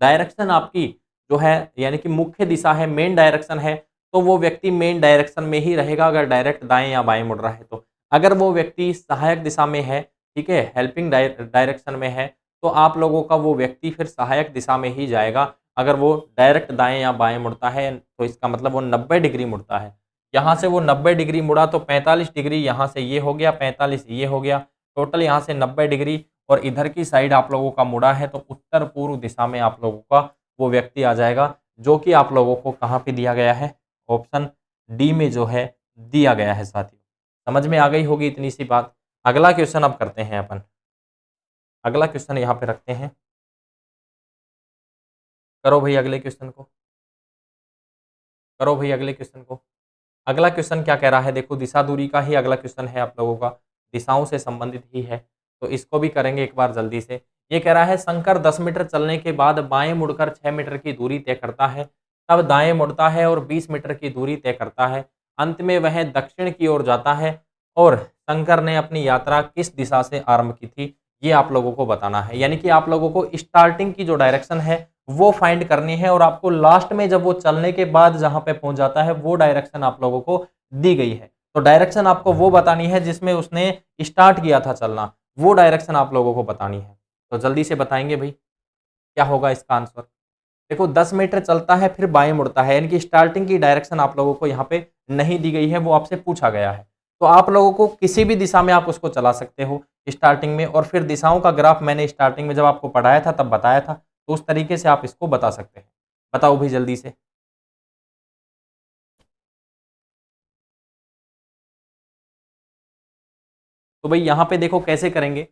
डायरेक्शन आपकी जो है यानी कि मुख्य दिशा है, मेन डायरेक्शन है, तो वो व्यक्ति मेन डायरेक्शन में ही रहेगा अगर डायरेक्ट दाएं या बाएं मुड़ रहा है तो। अगर वो व्यक्ति सहायक दिशा में है, ठीक है, हेल्पिंग डायरेक्शन में है, तो आप लोगों का वो व्यक्ति फिर सहायक दिशा में ही जाएगा। अगर वो डायरेक्ट दाएं या बाएं मुड़ता है तो इसका मतलब वो 90 डिग्री मुड़ता है। यहाँ से वो 90 डिग्री मुड़ा तो 45 डिग्री यहाँ से ये हो गया, 45 ये हो गया, टोटल यहाँ से 90 डिग्री। और इधर की साइड आप लोगों का मुड़ा है तो उत्तर पूर्व दिशा में आप लोगों का वो व्यक्ति आ जाएगा, जो कि आप लोगों को कहाँ पे दिया गया है, ऑप्शन डी में जो है दिया गया है साथियों। समझ में आ गई होगी इतनी सी बात। अगला क्वेश्चन अब करते हैं अपन। अगला क्वेश्चन यहाँ पे रखते हैं। करो भाई अगले क्वेश्चन को, करो भाई अगले क्वेश्चन को। अगला क्वेश्चन क्या कह रहा है, देखो दिशा दूरी का ही अगला क्वेश्चन है आप लोगों का, दिशाओं से संबंधित ही है, तो इसको भी करेंगे एक बार जल्दी से। ये कह रहा है शंकर 10 मीटर चलने के बाद बाएं मुड़कर 6 मीटर की दूरी तय करता है, तब दाएं मुड़ता है और 20 मीटर की दूरी तय करता है, अंत में वह दक्षिण की ओर जाता है, और शंकर ने अपनी यात्रा किस दिशा से आरंभ की थी, ये आप लोगों को बताना है। यानी कि आप लोगों को स्टार्टिंग की जो डायरेक्शन है वो फाइंड करनी है, और आपको लास्ट में जब वो चलने के बाद जहां पे पहुंच जाता है वो डायरेक्शन आप लोगों को दी गई है। तो डायरेक्शन आपको वो बतानी है जिसमें उसने स्टार्ट किया था चलना, वो डायरेक्शन आप लोगों को बतानी है। तो जल्दी से बताएंगे भाई क्या होगा इसका आंसर। देखो 10 मीटर चलता है फिर बाएं मुड़ता है, यानी कि स्टार्टिंग की डायरेक्शन आप लोगों को यहाँ पे नहीं दी गई है, वो आपसे पूछा गया है। तो आप लोगों को किसी भी दिशा में आप उसको चला सकते हो स्टार्टिंग में, और फिर दिशाओं का ग्राफ मैंने स्टार्टिंग में जब आपको पढ़ाया था तब बताया था, तो उस तरीके से आप इसको बता सकते हैं। बताओ भाई जल्दी से। तो भाई यहाँ पे देखो कैसे करेंगे।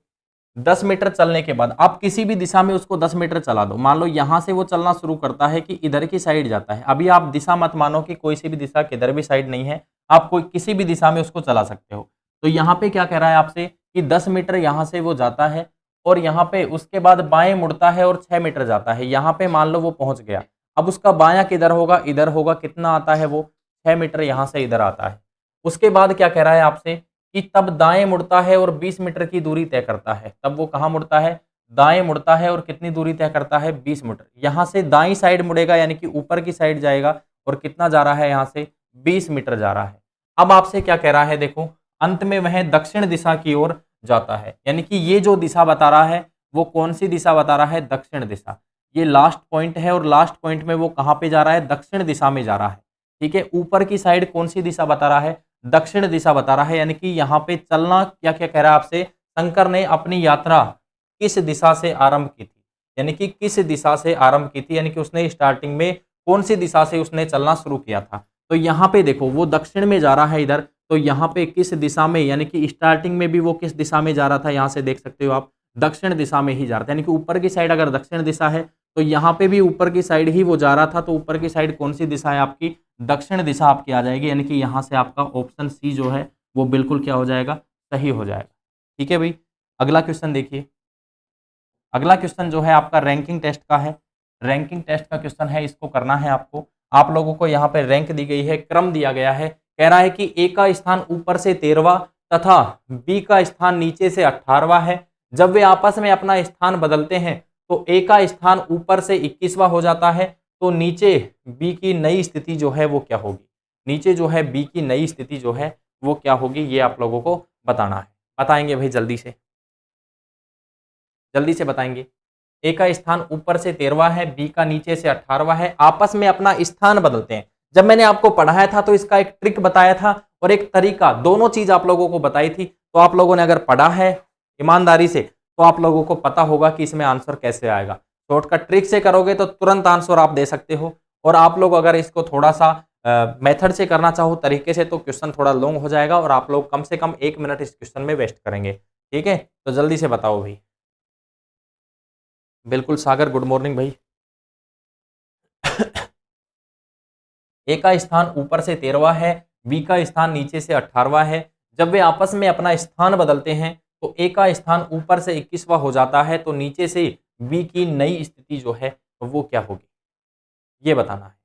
10 मीटर चलने के बाद आप किसी भी दिशा में उसको 10 मीटर चला दो। मान लो यहाँ से वो चलना शुरू करता है कि इधर की साइड जाता है। अभी आप दिशा मत मानो कि कोई सी भी दिशा किधर भी साइड नहीं है, आप कोई किसी भी दिशा में उसको चला सकते हो। तो यहाँ पे क्या कह रहा है आपसे कि 10 मीटर यहाँ से वो जाता है, और यहाँ पे उसके बाद बाएं मुड़ता है और 6 मीटर जाता है। यहाँ पे मान लो वो पहुंच गया, अब उसका बायां किधर होगा, इधर होगा। कितना आता है वो, 6 मीटर यहाँ से इधर आता है। उसके बाद क्या कह रहा है आपसे कि तब दाएं मुड़ता है और 20 मीटर की दूरी तय करता है। तब वो कहाँ मुड़ता है, दाएं मुड़ता है, और कितनी दूरी तय करता है, 20 मीटर। यहाँ से दाईं साइड मुड़ेगा, यानी कि ऊपर की साइड जाएगा, और कितना जा रहा है यहाँ से, 20 मीटर जा रहा है। अब आपसे क्या कह रहा है, देखो अंत में वह दक्षिण दिशा की ओर जाता है। यानी कि ये जो दिशा बता रहा है वो कौन सी दिशा बता रहा है, दक्षिण दिशा। ये लास्ट पॉइंट है, और लास्ट पॉइंट में वो कहाँ पे जा रहा है, दक्षिण दिशा में जा रहा है। ठीक है, ऊपर की साइड कौन सी दिशा बता रहा है, दक्षिण दिशा बता रहा है। यानी कि यहाँ पे चलना क्या क्या कह रहा है आपसे, शंकर ने अपनी यात्रा किस दिशा से आरंभ की थी, यानी कि किस दिशा से आरंभ की थी, यानी कि उसने स्टार्टिंग में कौन सी दिशा से उसने चलना शुरू किया था। तो यहाँ पे देखो वो दक्षिण में जा रहा है इधर, तो यहाँ पे किस दिशा में, यानी कि स्टार्टिंग में भी वो किस दिशा में जा रहा था, यहाँ से देख सकते हो आप, दक्षिण दिशा में ही जा रहा था। यानी कि ऊपर की साइड अगर दक्षिण दिशा है तो यहाँ पे भी ऊपर की साइड ही वो जा रहा था। तो ऊपर की साइड कौन सी दिशा है आपकी, दक्षिण दिशा आपकी आ जाएगी। यानी कि यहाँ से आपका ऑप्शन सी जो है वो बिल्कुल क्या हो जाएगा, सही हो जाएगा। ठीक है भाई, अगला क्वेश्चन देखिए। अगला क्वेश्चन जो है आपका रैंकिंग टेस्ट का है। रैंकिंग टेस्ट का क्वेश्चन है, इसको करना है आपको। आप लोगों को यहाँ पे रैंक दी गई है, क्रम दिया गया है। कह रहा है कि ए का स्थान ऊपर से 13वां तथा बी का स्थान नीचे से 18वां है। जब वे आपस में अपना स्थान बदलते हैं तो ए का स्थान ऊपर से 21वां हो जाता है, तो नीचे बी की नई स्थिति जो है वो क्या होगी, नीचे जो है बी की नई स्थिति जो है वो क्या होगी, ये आप लोगों को बताना है। बताएंगे भाई जल्दी से, जल्दी से बताएंगे। ए का स्थान ऊपर से 13वां है, बी का नीचे से 18वां है, आपस में अपना स्थान बदलते हैं। जब मैंने आपको पढ़ाया था तो इसका एक ट्रिक बताया था और एक तरीका, दोनों चीज आप लोगों को बताई थी। तो आप लोगों ने अगर पढ़ा है ईमानदारी से तो आप लोगों को पता होगा कि इसमें आंसर कैसे आएगा। शॉर्टकट ट्रिक से करोगे तो तुरंत आंसर आप दे सकते हो, और आप लोग अगर इसको थोड़ा सा मेथड से करना चाहो, तरीके से, तो क्वेश्चन थोड़ा लॉन्ग हो जाएगा और आप लोग कम से कम 1 मिनट इस क्वेश्चन में वेस्ट करेंगे। ठीक है, तो जल्दी से बताओ भाई। बिल्कुल सागर, गुड मॉर्निंग भाई। ए का स्थान ऊपर से 13वां है, बी का स्थान नीचे से 18वां है। जब वे आपस में अपना स्थान बदलते हैं तो ए का स्थान ऊपर से 21वां हो जाता है, तो नीचे से बी की नई स्थिति जो है वो क्या होगी, ये बताना है।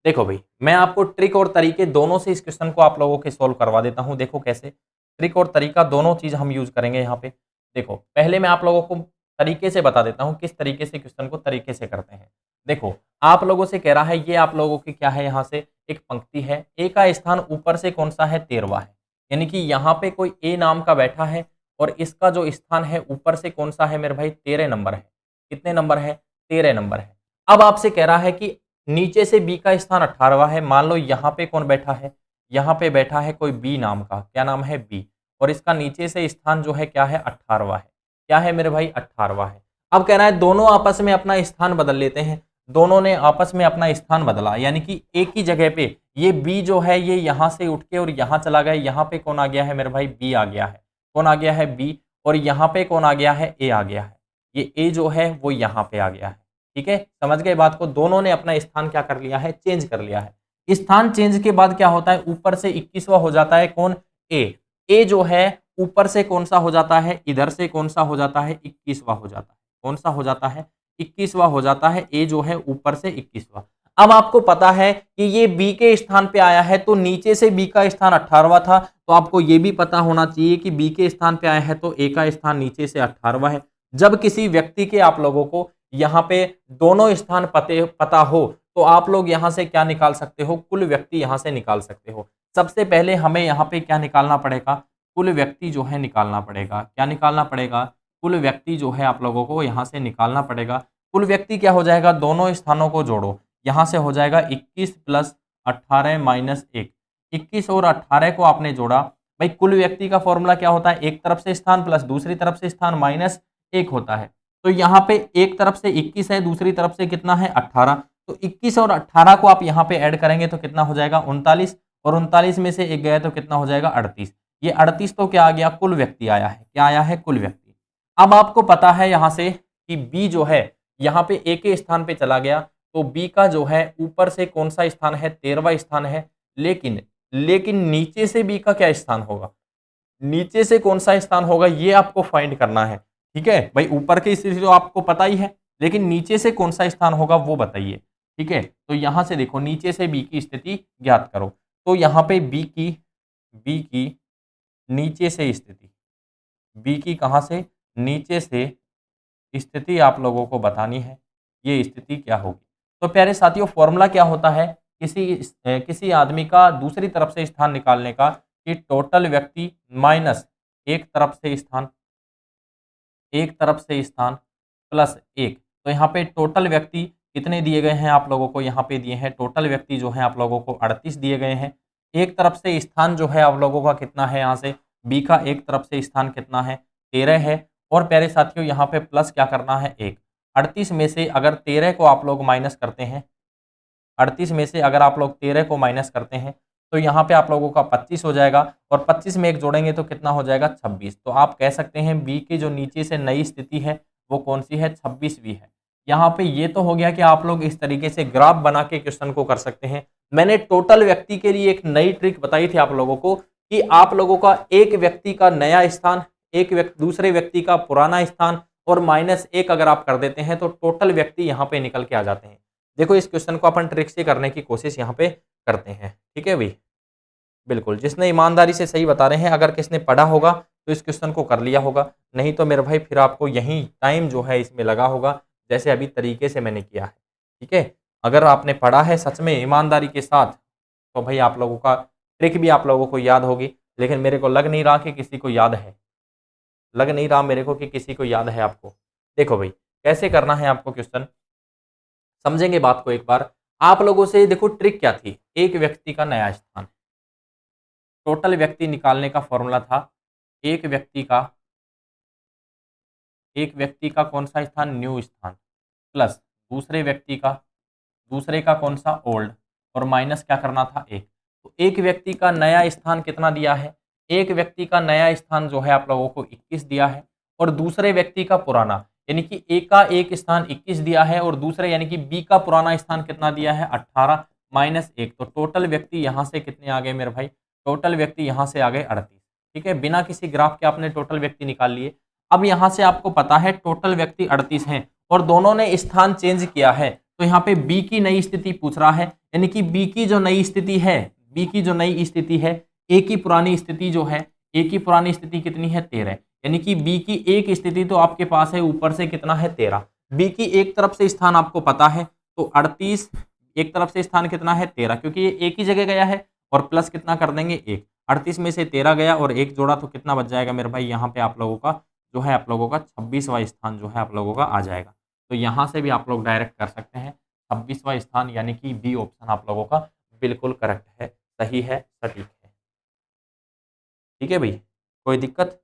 देखो भाई, मैं आपको ट्रिक और तरीके दोनों से इस क्वेश्चन को आप लोगों के सोल्व करवा देता हूं। देखो कैसे, ट्रिक और तरीका दोनों चीज हम यूज करेंगे यहाँ पे। देखो पहले मैं आप लोगों को तरीके से बता देता हूँ किस तरीके से क्वेश्चन को तरीके से करते हैं। देखो आप लोगों से कह रहा है, ये आप लोगों की क्या है, यहाँ से एक पंक्ति है, ए का स्थान ऊपर से कौन सा है, 13वां है। यानी कि यहाँ पे कोई ए नाम का बैठा है और इसका जो स्थान है ऊपर से कौन सा है मेरे भाई, 13 नंबर है। कितने नंबर है, 13 नंबर है। अब आपसे कह रहा है कि नीचे से बी का स्थान 18वां है। मान लो यहाँ पे कौन बैठा है, यहाँ पे बैठा है कोई बी नाम का, क्या नाम है बी, और इसका नीचे से स्थान जो है क्या है 18वां है, क्या है मेरे भाई 18वां है। अब कह रहा है दोनों आपस में अपना स्थान बदल लेते हैं, दोनों ने आपस में अपना स्थान बदला, यानी कि एक ही जगह पे ये बी जो है ये यहाँ से उठ के और यहाँ चला गया, यहाँ पे कौन आ गया है मेरे भाई बी आ गया है, कौन आ गया है बी, और यहाँ पे कौन आ गया है ए आ गया है, ये ए जो है वो यहाँ पे आ गया है। ठीक है, समझ गए बात को, दोनों ने अपना स्थान क्या कर लिया है, चेंज कर लिया है। स्थान चेंज के बाद क्या होता है, ऊपर से 21वां हो जाता है कौन, ए, ए जो है ऊपर से कौन सा हो जाता है, इधर से कौन सा हो जाता है 21वां हो जाता है, कौन सा हो जाता है 21वां हो जाता है, ए जो है ऊपर से 21वां। अब आपको पता है कि ये बी के स्थान पे आया है तो नीचे से बी का स्थान 18वां था, तो आपको ये भी पता होना चाहिए कि बी के स्थान पे आया है तो ए का स्थान नीचे से 18वां है। जब किसी व्यक्ति के आप लोगों को यहाँ पे दोनों स्थान पता हो तो आप लोग यहाँ से क्या निकाल सकते हो, कुल व्यक्ति यहाँ से निकाल सकते हो। सबसे पहले हमें यहाँ पे क्या निकालना पड़ेगा, कुल व्यक्ति जो है निकालना पड़ेगा, क्या निकालना पड़ेगा, कुल व्यक्ति जो है आप लोगों को यहाँ से निकालना पड़ेगा। कुल व्यक्ति क्या हो जाएगा, दोनों स्थानों को जोड़ो, यहाँ से हो जाएगा 21 + 18 - 1, 21 और 18 को आपने जोड़ा, भाई कुल व्यक्ति का फॉर्मूला क्या होता है, एक तरफ से स्थान प्लस दूसरी तरफ से स्थान माइनस 1 होता है। तो यहाँ पे एक तरफ से 21 है, दूसरी तरफ से कितना है 18, तो 21 और 18 को आप यहाँ पे ऐड करेंगे तो कितना हो जाएगा 39, और 39 में से एक गया तो कितना हो जाएगा 38। ये 38 तो क्या आ गया, कुल व्यक्ति आया है, क्या आया है, कुल व्यक्ति। अब आपको पता है यहाँ से कि बी जो है यहाँ पे ए के स्थान पे चला गया, तो बी का जो है ऊपर से कौन सा स्थान है, 13वां स्थान है, लेकिन नीचे से बी का क्या स्थान होगा, नीचे से कौन सा स्थान होगा ये आपको फाइंड करना है। ठीक है भाई, ऊपर की स्थिति तो आपको पता ही है, लेकिन नीचे से कौन सा स्थान होगा वो बताइए। ठीक है, तो यहां से देखो नीचे से बी की स्थिति ज्ञात करो, तो यहाँ पे बी की नीचे से स्थिति, बी की कहां से, नीचे से स्थिति आप लोगों को बतानी है, ये स्थिति क्या होगी। तो प्यारे साथियों, फॉर्मूला क्या होता है किसी आदमी का दूसरी तरफ से स्थान निकालने का, कि टोटल व्यक्ति माइनस एक तरफ से स्थान, एक तरफ से स्थान प्लस 1। तो यहाँ पे टोटल व्यक्ति कितने दिए गए हैं आप लोगों को, यहाँ पे दिए हैं टोटल व्यक्ति जो है आप लोगों को 38 दिए गए हैं। एक तरफ से स्थान जो है आप लोगों का कितना है, यहाँ से बी का एक तरफ से स्थान कितना है 13 है, और प्यारे साथियों यहाँ पे प्लस क्या करना है 1। 38 में से अगर 13 को आप लोग माइनस करते हैं, 38 में से अगर आप लोग 13 को माइनस करते हैं तो यहाँ पे आप लोगों का 25 हो जाएगा, और 25 में एक जोड़ेंगे तो कितना हो जाएगा 26। तो आप कह सकते हैं बी की जो नीचे से नई स्थिति है वो कौन सी है, 26वीं है। यहाँ पे ये तो हो गया कि आप लोग इस तरीके से ग्राफ बना के क्वेश्चन को कर सकते हैं। मैंने टोटल व्यक्ति के लिए एक नई ट्रिक बताई थी आप लोगों को, कि आप लोगों का एक व्यक्ति का नया स्थान, दूसरे व्यक्ति का पुराना स्थान और -1 अगर आप कर देते हैं तो टोटल व्यक्ति यहाँ पे निकल के आ जाते हैं। देखो इस क्वेश्चन को अपन ट्रिक से करने की कोशिश यहाँ पे करते हैं। ठीक है भाई, बिल्कुल, जिसने ईमानदारी से सही बता रहे हैं, अगर किसने पढ़ा होगा तो इस क्वेश्चन को कर लिया होगा, नहीं तो मेरे भाई फिर आपको यही टाइम जो है इसमें लगा होगा, जैसे अभी तरीके से मैंने किया है। ठीक है, अगर आपने पढ़ा है सच में ईमानदारी के साथ तो भाई आप लोगों का ट्रिक भी आप लोगों को याद होगी, लेकिन मेरे को लग नहीं रहा कि किसी को याद है, लग नहीं रहा मेरे को कि किसी को याद है आपको। देखो भाई कैसे करना है आपको क्वेश्चन, समझेंगे बात को एक बार। आप लोगों से देखो ट्रिक क्या थी, एक व्यक्ति का नया स्थान, टोटल व्यक्ति निकालने का फॉर्मूला था एक व्यक्ति का कौन सा स्थान, न्यू स्थान, प्लस दूसरे का कौन सा, ओल्ड, और माइनस क्या करना था 1। तो एक व्यक्ति का नया स्थान कितना दिया है, एक व्यक्ति का नया स्थान जो है आप लोगों को 21 दिया है, और दूसरे व्यक्ति का पुराना यानी कि ए का एक स्थान 21 दिया है, और दूसरे यानी कि बी का पुराना स्थान कितना दिया है 18 -1। तो टोटल व्यक्ति यहाँ से कितने आ गए मेरे भाई, टोटल व्यक्ति यहाँ से आ गए 38। ठीक है, बिना किसी ग्राफ के आपने टोटल व्यक्ति निकाल लिए। अब यहाँ से आपको पता है टोटल व्यक्ति 38 हैं और दोनों ने स्थान चेंज किया है, तो यहाँ पे बी की नई स्थिति पूछ रहा है, यानी कि बी की जो नई स्थिति है, ए की पुरानी स्थिति जो है, ए की पुरानी स्थिति कितनी है 13, यानी कि बी की एक स्थिति तो आपके पास है ऊपर से कितना है 13। बी की एक तरफ से स्थान आपको पता है तो 38, एक तरफ से स्थान कितना है 13, क्योंकि ये एक ही जगह गया है, और प्लस कितना कर देंगे 1। 38 में से 13 गया और 1 जोड़ा तो कितना बच जाएगा मेरे भाई, यहाँ पे आप लोगों का जो है आप लोगों का 26वां स्थान जो है आप लोगों का आ जाएगा। तो यहाँ से भी आप लोग डायरेक्ट कर सकते हैं 26वां स्थान, यानी कि बी ऑप्शन आप लोगों का बिल्कुल करेक्ट है, सही है, सटीक है। ठीक है भाई, कोई दिक्कत?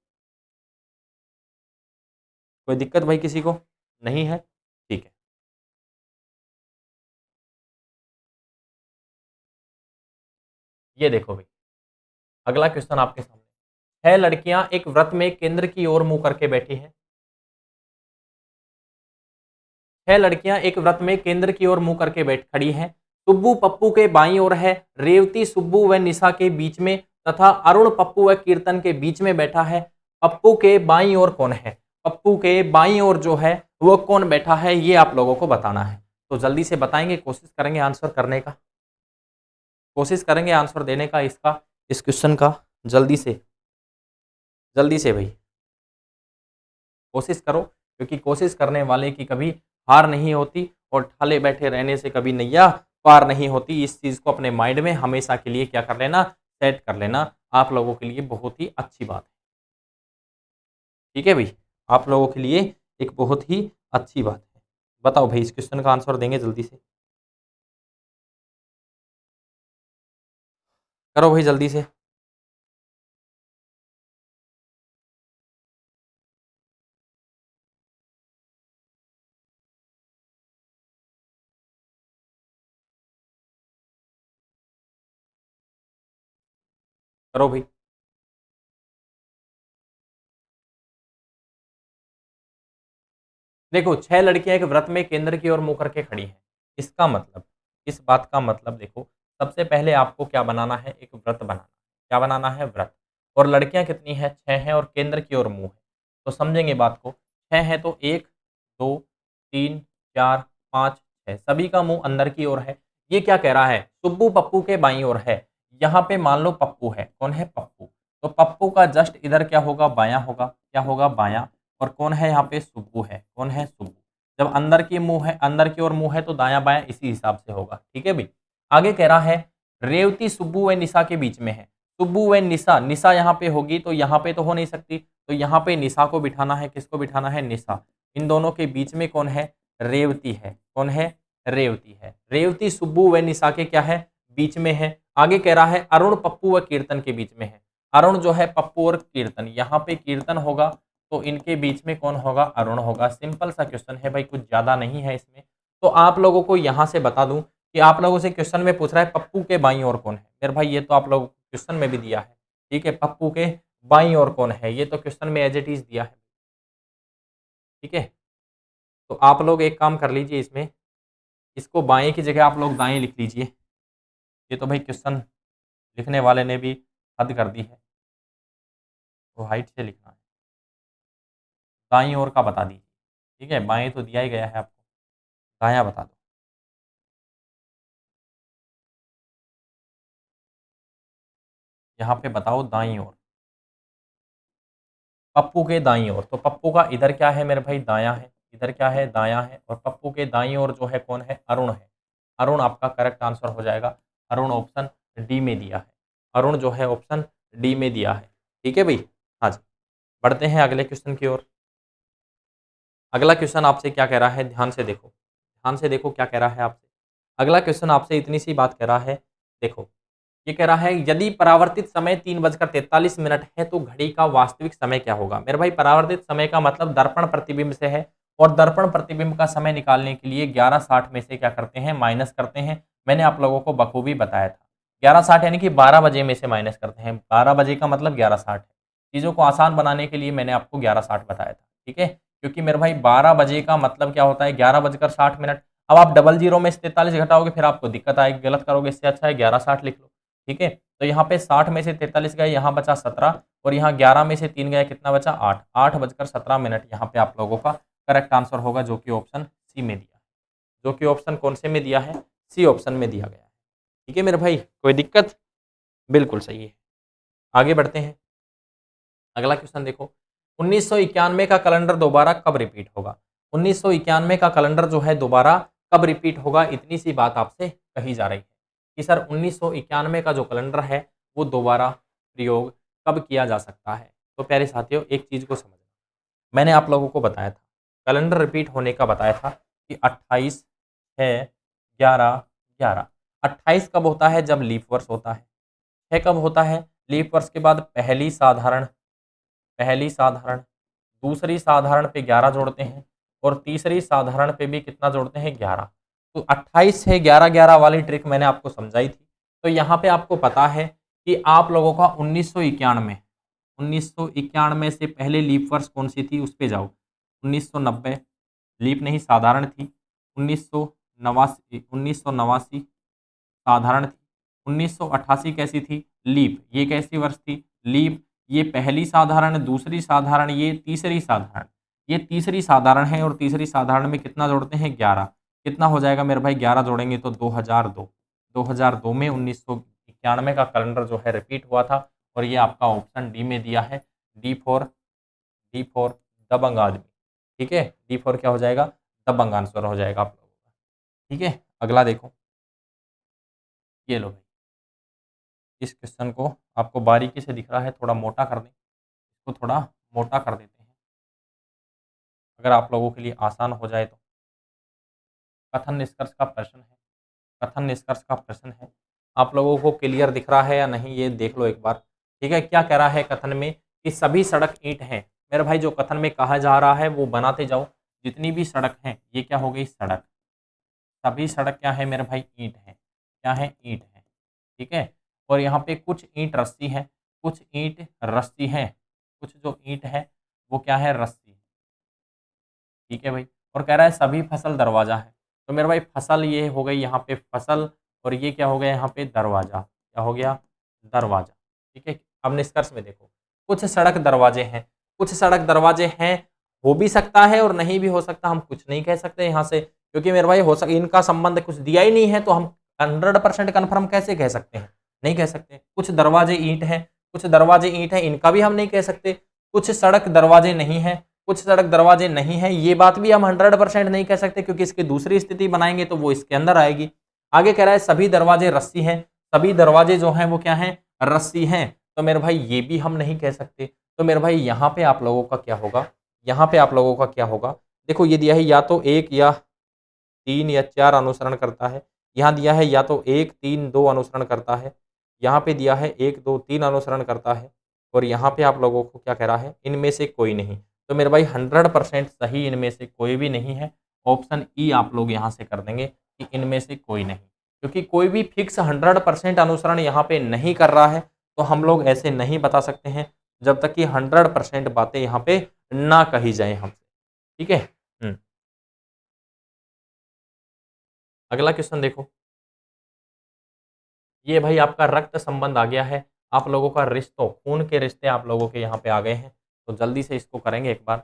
कोई दिक्कत भाई किसी को? नहीं है? ठीक है। ये देखो भाई, अगला क्वेश्चन आपके सामने। 6 लड़कियां एक व्रत में केंद्र की ओर मुंह करके बैठी हैं। 6 लड़कियां एक व्रत में केंद्र की ओर मुंह करके बैठ खड़ी हैं। सुब्बू पप्पू के बाईं ओर है, रेवती सुब्बू व निशा के बीच में तथा अरुण पप्पू व कीर्तन के बीच में बैठा है। पप्पू के बाईं ओर कौन है? पप्पू के बाईं ओर जो है वो कौन बैठा है, ये आप लोगों को बताना है। तो जल्दी से बताएंगे, कोशिश करेंगे आंसर करने का, कोशिश करेंगे आंसर देने का इसका, इस क्वेश्चन का। जल्दी से, जल्दी से भाई कोशिश करो, क्योंकि कोशिश करने वाले की कभी हार नहीं होती और ठाले बैठे रहने से कभी नैया पार नहीं होती। इस चीज़ को अपने माइंड में हमेशा के लिए क्या कर लेना, सेट कर लेना। आप लोगों के लिए बहुत ही अच्छी बात है। ठीक है भाई, आप लोगों के लिए एक बहुत ही अच्छी बात है। बताओ भाई, इस क्वेश्चन का आंसर देंगे जल्दी से, करो भाई जल्दी से। करो भाई। देखो, 6 लड़कियां एक व्रत में केंद्र की ओर मुंह करके खड़ी हैं। इसका मतलब, इस बात का मतलब देखो, सबसे पहले आपको क्या बनाना है, एक व्रत बनाना। क्या बनाना है? व्रत। और लड़कियां कितनी हैं? 6 हैं, और केंद्र की ओर मुंह है। तो समझेंगे बात को। 6 हैं तो 1 2 3 4 5 6, सभी का मुंह अंदर की ओर है। ये क्या कह रहा है? सुब्बू पप्पू के बाईं ओर है। यहाँ पे मान लो पप्पू है। कौन है? पप्पू। तो पप्पू का जस्ट इधर क्या होगा? बायां होगा। क्या होगा? बायां। और कौन है यहाँ पे? सुब्बू है। कौन है? सुब्बू। जब अंदर की मुंह है, अंदर की ओर मुंह है, तो दायां बायां इसी हिसाब से होगा। ठीक है भाई। आगे कह रहा है रेवती सुब्बू व निशा के बीच में है। सुब्बू व निशा, निशा यहाँ पे होगी तो यहाँ पे तो हो नहीं सकती, तो यहाँ पे निशा को बिठाना है। किसको बिठाना है? निशा। इन दोनों के बीच में कौन है? रेवती है। कौन है? रेवती है। रेवती सुब्बू व निशा के क्या है? बीच में है। आगे कह रहा है अरुण पप्पू व कीर्तन के बीच में है। अरुण जो है पप्पू और कीर्तन, यहाँ पे कीर्तन होगा तो इनके बीच में कौन होगा? अरुण होगा। सिंपल सा क्वेश्चन है भाई, कुछ ज्यादा नहीं है इसमें। तो आप लोगों को यहाँ से बता दूं कि आप लोगों से क्वेश्चन में पूछ रहा है पप्पू के बाईं ओर कौन है। मेरे भाई ये तो आप लोग क्वेश्चन में भी दिया है। ठीक है, पप्पू के बाईं ओर कौन है, ये तो क्वेश्चन में एज इट इज दिया है। ठीक है, तो आप लोग एक काम कर लीजिए, इसमें इसको बाएं की जगह आप लोग दाएं लिख लीजिए। ये तो भाई क्वेश्चन लिखने वाले ने भी हद कर दी है, तो हाइट से लिखना है। दाईं ओर का बता दीजिए। ठीक है, बाएं तो दिया ही गया है आपको, दायां बता दो। यहाँ पे बताओ दाईं ओर, पप्पू के दाईं ओर। तो पप्पू का इधर क्या है मेरे भाई? दायां है। इधर क्या है? दायां है। और पप्पू के दाईं ओर जो है कौन है? अरुण है। अरुण आपका करेक्ट आंसर हो जाएगा। अरुण ऑप्शन डी में दिया है। अरुण जो है ऑप्शन डी में दिया है। ठीक है भाई। हाँ जी, बढ़ते हैं अगले क्वेश्चन की ओर। अगला क्वेश्चन आपसे क्या कह रहा है, ध्यान से देखो, ध्यान से देखो क्या कह रहा है आपसे। अगला क्वेश्चन आपसे इतनी सी बात कह रहा है। देखो, ये कह रहा है यदि परावर्तित समय 3:43 है तो घड़ी का वास्तविक समय क्या होगा? मेरे भाई, परावर्तित समय का मतलब दर्पण प्रतिबिंब से है, और दर्पण प्रतिबिंब का समय निकालने के लिए 11:60 में से क्या करते हैं? माइनस करते हैं। मैंने आप लोगों को बखूबी बताया था। 11:60 यानी कि 12 बजे में से माइनस करते हैं। 12 बजे का मतलब 11:60 है। चीज़ों को आसान बनाने के लिए मैंने आपको 11:60 बताया था। ठीक है, क्योंकि मेरे भाई 12 बजे का मतलब क्या होता है? 11:60। अब आप डबल जीरो में से 43 घटाओगे फिर आपको दिक्कत आएगी, गलत करोगे। इससे अच्छा है 11:60 लिख लो। ठीक है, तो यहाँ पे 60 में से 43 गए, यहाँ बचा 17, और यहाँ 11 में से 3 गए, कितना बचा? 8। 8:17 यहाँ पे आप लोगों का करेक्ट आंसर होगा, जो कि ऑप्शन सी में दिया है। जो कि ऑप्शन कौन से में दिया है? सी ऑप्शन में दिया गया है। ठीक है मेरे भाई, कोई दिक्कत? बिल्कुल सही है। आगे बढ़ते हैं। अगला क्वेश्चन देखो, 1991 का कैलेंडर दोबारा कब रिपीट होगा? 1991 का कैलेंडर जो है दोबारा कब रिपीट होगा, इतनी सी बात आपसे कही जा रही है कि सर 1991 का जो कैलेंडर है वो दोबारा प्रयोग कब किया जा सकता है। तो प्यारे साथियों, एक चीज़ को समझना, मैंने आप लोगों को बताया था, कैलेंडर रिपीट होने का बताया था कि 28 6 11 11। 28 कब होता है? जब लीप वर्ष होता है। है कब होता है? लीप वर्ष के बाद पहली साधारण, दूसरी साधारण पे 11 जोड़ते हैं और तीसरी साधारण पे भी कितना जोड़ते हैं? 11। तो 28 से 11-11 वाली ट्रिक मैंने आपको समझाई थी। तो यहाँ पे आपको पता है कि आप लोगों का 1991 से पहले लीप वर्ष कौन सी थी, उस पे जाओ। 1990 लीप नहीं साधारण थी। 1989 साधारण थी। 1988 कैसी थी? लीप। ये कैसी वर्ष थी? लीप। ये पहली साधारण, दूसरी साधारण, ये तीसरी साधारण। ये तीसरी साधारण है और तीसरी साधारण में कितना जोड़ते हैं? 11। कितना हो जाएगा मेरे भाई? 11 जोड़ेंगे तो 2002। 2002 में 1991 का कैलेंडर जो है रिपीट हुआ था और ये आपका ऑप्शन डी में दिया है। डी फॉर दबंग आदमी। ठीक है, डी फॉर क्या हो जाएगा? दबंग आंसर हो जाएगा आप लोगों का। ठीक है, अगला देखो। ये लो भाई, इस क्वेश्चन को आपको बारीकी से दिख रहा है, थोड़ा मोटा कर दें, इसको थोड़ा मोटा कर देते हैं अगर आप लोगों के लिए आसान हो जाए तो। कथन निष्कर्ष का प्रश्न है। कथन निष्कर्ष का प्रश्न है। आप लोगों को क्लियर दिख रहा है या नहीं, ये देख लो एक बार। ठीक है, क्या कह रहा है कथन में? कि सभी सड़क ईंट हैं। मेरे भाई जो कथन में कहा जा रहा है वो बनाते जाओ। जितनी भी सड़क हैं, ये क्या हो गई? सड़क। सभी सड़क क्या है मेरे भाई? ईंट है। क्या है? ईंट है। ठीक है, और यहाँ पे कुछ ईंट रस्सी है, कुछ ईंट रस्सी है, कुछ जो ईंट है वो क्या है? रस्सी। ठीक है भाई, और कह रहा है सभी फसल दरवाजा है। तो मेरे भाई फसल ये हो गई यहाँ पे फसल, और ये क्या हो गया यहाँ पे? दरवाजा। क्या हो गया? दरवाजा। ठीक है, अब निष्कर्ष में देखो। कुछ सड़क दरवाजे हैं, कुछ सड़क दरवाजे हैं, हो भी सकता है और नहीं भी हो सकता, हम कुछ नहीं कह सकते यहाँ से, क्योंकि मेरे भाई हो सक इनका संबंध कुछ दिया ही नहीं है, तो हम 100% कन्फर्म कैसे कह सकते हैं? नहीं कह सकते। कुछ दरवाजे ईंट हैं, कुछ दरवाजे ईंट हैं, इनका भी हम नहीं कह सकते। कुछ सड़क दरवाजे नहीं है, कुछ सड़क दरवाजे नहीं है, ये बात भी हम 100% नहीं कह सकते, क्योंकि इसकी दूसरी स्थिति बनाएंगे तो वो इसके अंदर आएगी। आगे कह रहा है सभी दरवाजे रस्सी हैं। सभी दरवाजे जो हैं वो क्या हैं? रस्सी हैं। तो मेरे भाई ये भी हम नहीं कह सकते। तो मेरे भाई यहाँ पे आप लोगों का क्या होगा? यहाँ पे आप लोगों का क्या होगा? देखो ये दिया है या तो 1 या 3 या 4 अनुसरण करता है। यहाँ दिया है या तो 1, 3, 2 अनुसरण करता है। यहाँ पे दिया है 1, 2, 3 अनुसरण करता है। और यहाँ पे आप लोगों को क्या कह रहा है? इनमें से कोई नहीं। तो मेरे भाई 100% सही इनमें से कोई भी नहीं है। ऑप्शन ई आप लोग यहाँ से कर देंगे कि इनमें से कोई नहीं, क्योंकि कोई भी फिक्स 100% अनुसरण यहाँ पे नहीं कर रहा है, तो हम लोग ऐसे नहीं बता सकते हैं जब तक कि 100% बातें यहाँ पे ना कही जाए हमसे। ठीक है। अगला क्वेश्चन देखो। ये भाई आपका रक्त संबंध आ गया है, आप लोगों का रिश्तों, खून के रिश्ते आप लोगों के यहाँ पे आ गए हैं, तो जल्दी से इसको करेंगे एक बार।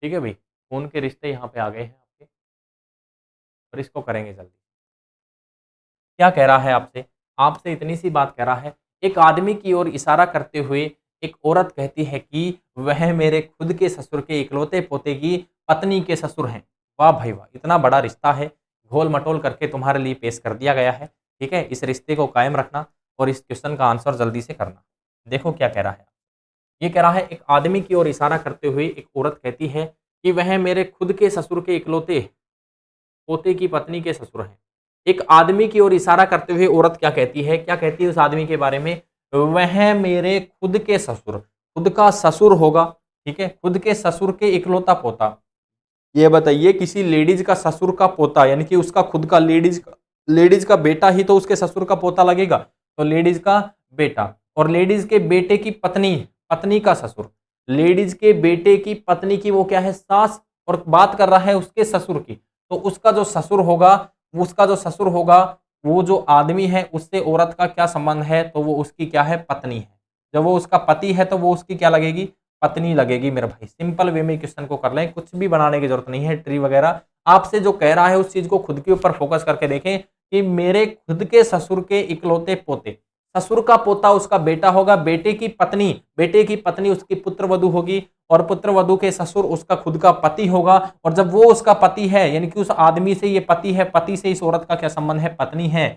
ठीक है भाई, खून के रिश्ते यहाँ पे आ गए हैं आपके, और इसको करेंगे जल्दी। क्या कह रहा है आपसे? आपसे इतनी सी बात कह रहा है। एक आदमी की ओर इशारा करते हुए एक औरत कहती है कि वह मेरे खुद के ससुर के इकलौते पोते की पत्नी के ससुर हैं। वाह भाई वाह, इतना बड़ा रिश्ता है, घोल मटोल करके तुम्हारे लिए पेश कर दिया गया है। ठीक है, इस रिश्ते को कायम रखना और इस क्वेश्चन का आंसर जल्दी से करना। देखो क्या कह रहा है। ये कह रहा है एक आदमी की ओर इशारा करते हुए एक औरत कहती है कि वह मेरे खुद के ससुर के इकलौते पोते की पत्नी के ससुर हैं। एक आदमी की ओर इशारा करते हुए औरत क्या कहती है? क्या कहती है उस आदमी के बारे में? वह मेरे खुद के ससुर, खुद का ससुर होगा। ठीक है, खुद के ससुर के इकलौता पोता। ये बताइए, किसी लेडीज का ससुर का पोता, यानी कि उसका खुद का लेडीज का बेटा ही तो उसके ससुर का पोता लगेगा, तो लेडीज का बेटा, और लेडीज के बेटे की पत्नी, पत्नी का ससुर। लेडीज के बेटे की पत्नी की वो क्या है? सास, और बात कर रहा है उसके ससुर की, तो उसका जो ससुर होगा, वो जो आदमी है उससे औरत का क्या संबंध है? तो वो उसकी क्या है? पत्नी है। जब वो उसका पति है तो वो उसकी क्या लगेगी? पत्नी लगेगी। मेरे भाई सिंपल वे में क्वेश्चन को कर लें, कुछ भी बनाने की जरूरत नहीं है, ट्री वगैरह। आपसे जो कह रहा है उस चीज को खुद के ऊपर फोकस करके देखें कि मेरे खुद के ससुर के इकलौते पोते, ससुर का पोता उसका बेटा होगा, बेटे की पत्नी उसकी पुत्रवधू होगी, और पुत्रवधू के ससुर उसका खुद का पति होगा। और जब वो उसका पति है, यानी कि उस आदमी से ये पति है, पति से इस औरत का क्या संबंध है? पत्नी है,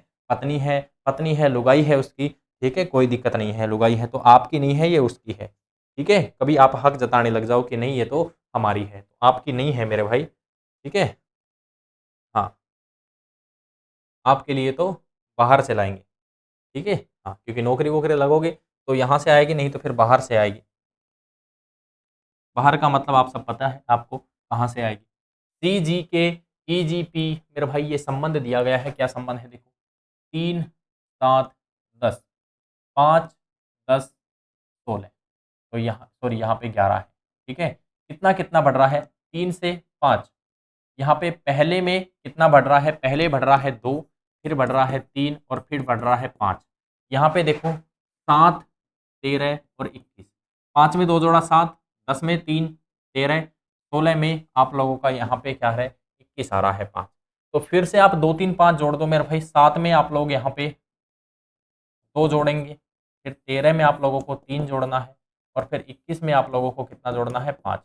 पत्नी है, लुगाई है उसकी। ठीक है, कोई दिक्कत नहीं है, लुगाई है तो आपकी नहीं है, ये उसकी है। ठीक है, कभी आप हक जताने लग जाओ कि नहीं ये तो हमारी है, तो आपकी नहीं है मेरे भाई। ठीक है, हाँ, आपके लिए तो बाहर से लाएंगे, ठीक है। हाँ, क्योंकि नौकरी वोकरी लगोगे तो यहाँ से आएगी, नहीं तो फिर बाहर से आएगी। बाहर का मतलब आप सब पता है आपको कहाँ से आएगी। सी जी के ई जी पी, मेरे भाई ये संबंध दिया गया है, क्या संबंध है देखो, 3 7 10, 5 10 16, तो यहाँ सॉरी यहाँ पे 11 है, ठीक है। कितना कितना बढ़ रहा है, 3 से 5। यहाँ पे पहले में कितना बढ़ रहा है, पहले बढ़ रहा है 2, फिर बढ़ रहा है 3 और फिर बढ़ रहा है 5। यहाँ पे देखो 7 13 और 21, 5 में 2 जोड़ा 7, 10 में 3 13, 16 में आप लोगों का यहाँ पे क्या है 21 आ रहा है 5। तो फिर से आप 2 3 5 जोड़ दो मेरे भाई, 7 में आप लोग यहाँ पे 2 जोड़ेंगे, फिर 13 में आप लोगों को 3 जोड़ना है और फिर 21 में आप लोगों को कितना जोड़ना है 5।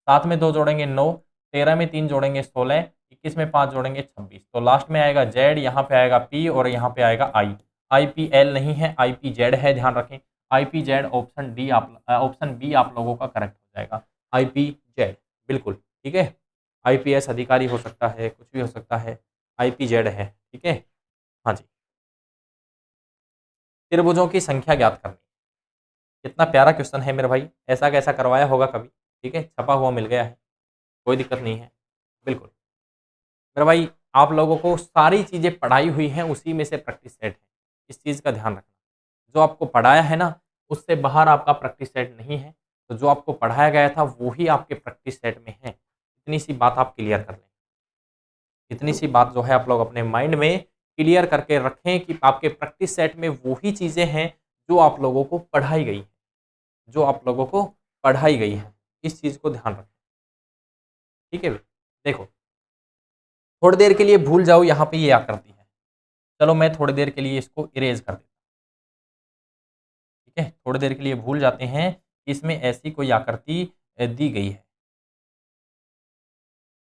7 में 2 जोड़ेंगे 9, 13 में 3 जोड़ेंगे 16, 21 में 5 जोड़ेंगे 26। तो लास्ट में आएगा जेड, यहाँ पे आएगा पी और यहाँ पे आएगा आई। आई पी एल नहीं है, आई पी जेड है, ध्यान रखें। I P Z option D option B आप लोगों का करेक्ट हो जाएगा, आई पी जेड, बिल्कुल ठीक है। आईपीएस अधिकारी हो सकता है, कुछ भी हो सकता है, आई पी जेड है, ठीक है। हाँ जी, त्रिभुजों की संख्या ज्ञात करनी। कितना प्यारा क्वेश्चन है मेरे भाई, ऐसा कैसा करवाया होगा कभी, ठीक है, छपा हुआ मिल गया है, कोई दिक्कत नहीं है, बिल्कुल। मेरे भाई आप लोगों को सारी चीज़ें पढ़ाई हुई हैं, उसी में से प्रैक्टिस सेट है, इस चीज़ का ध्यान रखना। जो आपको पढ़ाया है ना, उससे बाहर आपका प्रैक्टिस सेट नहीं है, तो जो आपको पढ़ाया गया था वही आपके प्रैक्टिस सेट में है। इतनी सी बात आप क्लियर कर लें, इतनी सी बात जो है आप लोग अपने माइंड में क्लियर करके रखें कि आपके प्रैक्टिस सेट में वही चीज़ें हैं जो आप लोगों को पढ़ाई गई हैं, जो आप लोगों को पढ़ाई गई है, इस चीज़ को ध्यान रखें, ठीक है। देखो थोड़ी देर के लिए भूल जाओ यहाँ पे ये आकृति है, चलो मैं थोड़ी देर के लिए इसको इरेज कर देता हूँ, ठीक है। थोड़ी देर के लिए भूल जाते हैं कि इसमें ऐसी कोई आकृति दी गई है,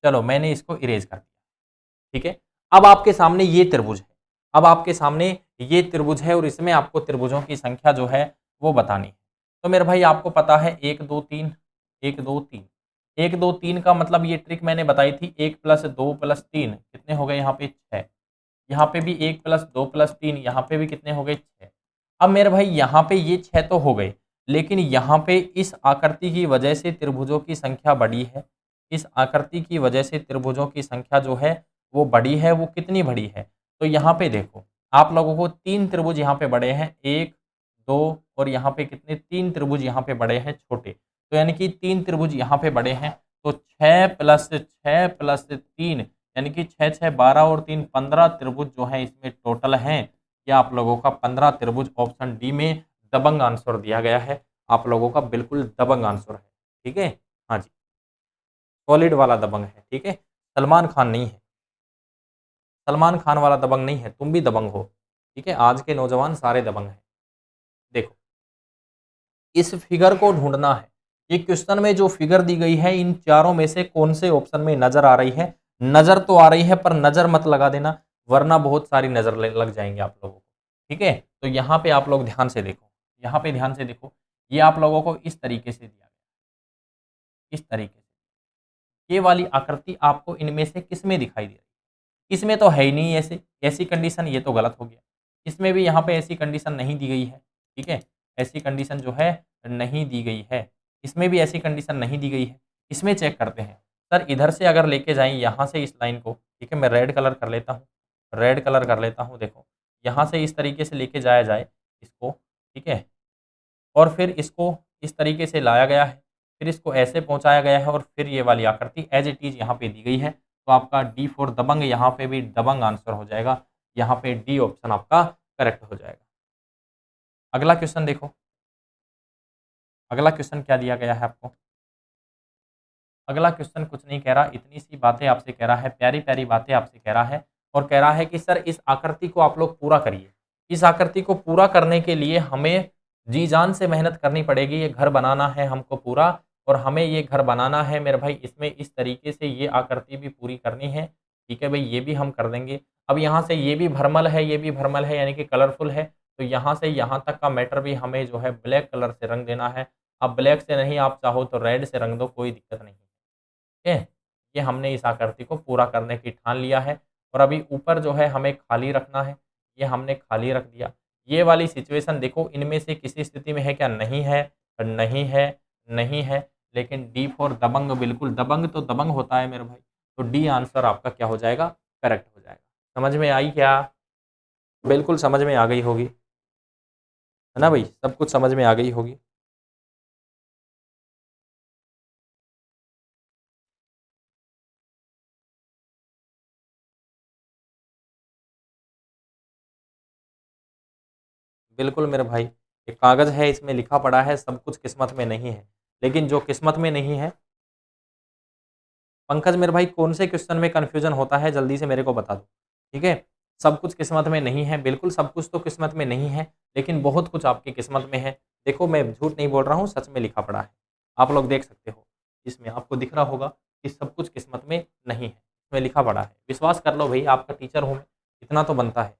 चलो मैंने इसको इरेज कर दिया, ठीक है। अब आपके सामने ये त्रिभुज है, अब आपके सामने ये त्रिभुज है और इसमें आपको त्रिभुजों की संख्या जो है वो बतानी है। तो मेरे भाई आपको पता है 1 2 3, 1 2 3, 1 2 3 का मतलब ये ट्रिक मैंने बताई थी, 1 + 2 + 3 कितने हो गए यहाँ पे 6, यहाँ पे भी 1 + 2 + 3, यहाँ पे भी कितने हो गए 6। अब मेरे भाई यहाँ पे ये 6 तो हो गए, लेकिन यहाँ पे इस आकृति की वजह से त्रिभुजों की संख्या बढ़ी है, इस आकृति की वजह से त्रिभुजों की संख्या जो है वो बड़ी है। वो कितनी बड़ी है, तो यहाँ पे देखो आप लोगों को 3 त्रिभुज यहाँ पे बड़े हैं, 1 2 और यहाँ पे कितने 3 त्रिभुज यहाँ पे बड़े हैं छोटे, तो यानी कि 3 त्रिभुज यहाँ पे बड़े हैं। तो 6 + 6 + 3 यानी कि 6 6 12 और 3 15 त्रिभुज जो है इसमें टोटल हैं। या आप लोगों का 15 त्रिभुज ऑप्शन डी में दबंग आंसर दिया गया है, आप लोगों का बिल्कुल दबंग आंसर है, ठीक है। हाँ जी, सॉलिड वाला दबंग है, ठीक है, सलमान खान नहीं है, सलमान खान वाला दबंग नहीं है, तुम भी दबंग हो, ठीक है। आज के नौजवान सारे दबंग हैं। देखो इस फिगर को ढूंढना है, ये क्वेश्चन में जो फिगर दी गई है इन चारों में से कौन से ऑप्शन में नजर आ रही है। नजर तो आ रही है पर नजर मत लगा देना, वरना बहुत सारी नजर लग जाएंगे आप लोगों को, ठीक है। तो यहाँ पे आप लोग ध्यान से देखो, यहाँ पे ध्यान से देखो, ये आप लोगों को इस तरीके से दिया गया, इस तरीके से ये वाली आकृति आपको इनमें से किस में दिखाई दे रही है। इसमें तो है ही नहीं ऐसे, ऐसी कंडीशन, ये तो गलत हो गया। इसमें भी यहाँ पे ऐसी कंडीशन नहीं दी गई है, ठीक है, ऐसी कंडीशन जो है नहीं दी गई है। इसमें भी ऐसी कंडीशन नहीं दी गई है। इसमें चेक करते हैं सर, इधर से अगर लेके जाएं यहाँ से इस लाइन को, ठीक है, मैं रेड कलर कर लेता हूँ, रेड कलर कर लेता हूँ। देखो यहाँ से इस तरीके से लेके जाया जाए इसको, ठीक है, और फिर इसको इस तरीके से लाया गया है, फिर इसको ऐसे पहुंचाया गया है और फिर ये वाली आकृति एज इट इज यहाँ पे दी गई है। तो आपका डी फॉर दबंग, यहाँ पे भी दबंग आंसर हो जाएगा, यहाँ पे डी ऑप्शन आपका करेक्ट हो जाएगा। अगला क्वेश्चन देखो, अगला क्वेश्चन क्या दिया गया है आपको। अगला क्वेश्चन कुछ नहीं कह रहा, इतनी सी बातें आपसे कह रहा है, प्यारी प्यारी बातें आपसे कह रहा है, और कह रहा है कि सर इस आकृति को आप लोग पूरा करिए। इस आकृति को पूरा करने के लिए हमें जी जान से मेहनत करनी पड़ेगी, ये घर बनाना है हमको पूरा, और हमें ये घर बनाना है मेरे भाई, इसमें इस तरीके से ये आकृति भी पूरी करनी है, ठीक है भाई, ये भी हम कर देंगे। अब यहाँ से ये भी भरमल है, ये भी भरमल है, यानी कि कलरफुल है, तो यहाँ से यहाँ तक का मैटर भी हमें जो है ब्लैक कलर से रंग देना है। अब ब्लैक से नहीं, आप चाहो तो रेड से रंग दो, कोई दिक्कत नहीं, ठीक है। ये हमने इस आकृति को पूरा करने की ठान लिया है, और अभी ऊपर जो है हमें खाली रखना है। ये हमने खाली रख दिया। ये वाली सिचुएशन देखो, इनमें से किसी स्थिति में है क्या? नहीं है, नहीं है, नहीं है, लेकिन डी फॉर दबंग, बिल्कुल दबंग तो दबंग होता है मेरे भाई। तो डी आंसर आपका क्या हो जाएगा? करेक्ट हो जाएगा। समझ में आई क्या? बिल्कुल समझ में आ गई होगी, है ना भाई? सब कुछ समझ में आ गई होगी। बिल्कुल मेरे भाई, एक कागज़ है, इसमें लिखा पड़ा है सब कुछ किस्मत में नहीं है। लेकिन जो किस्मत में नहीं है, पंकज मेरे भाई कौन से क्वेश्चन में कन्फ्यूज़न होता है जल्दी से मेरे को बता दो, ठीक है? सब कुछ किस्मत में नहीं है, बिल्कुल सब कुछ तो किस्मत में नहीं है, लेकिन बहुत कुछ आपकी किस्मत में है। देखो मैं झूठ नहीं बोल रहा हूँ, सच में लिखा पड़ा है। आप लोग देख सकते हो, इसमें आपको दिख रहा होगा कि सब कुछ किस्मत में नहीं है, इसमें लिखा पड़ा है। विश्वास कर लो भई, आपका टीचर हूँ मैं, इतना तो बनता है।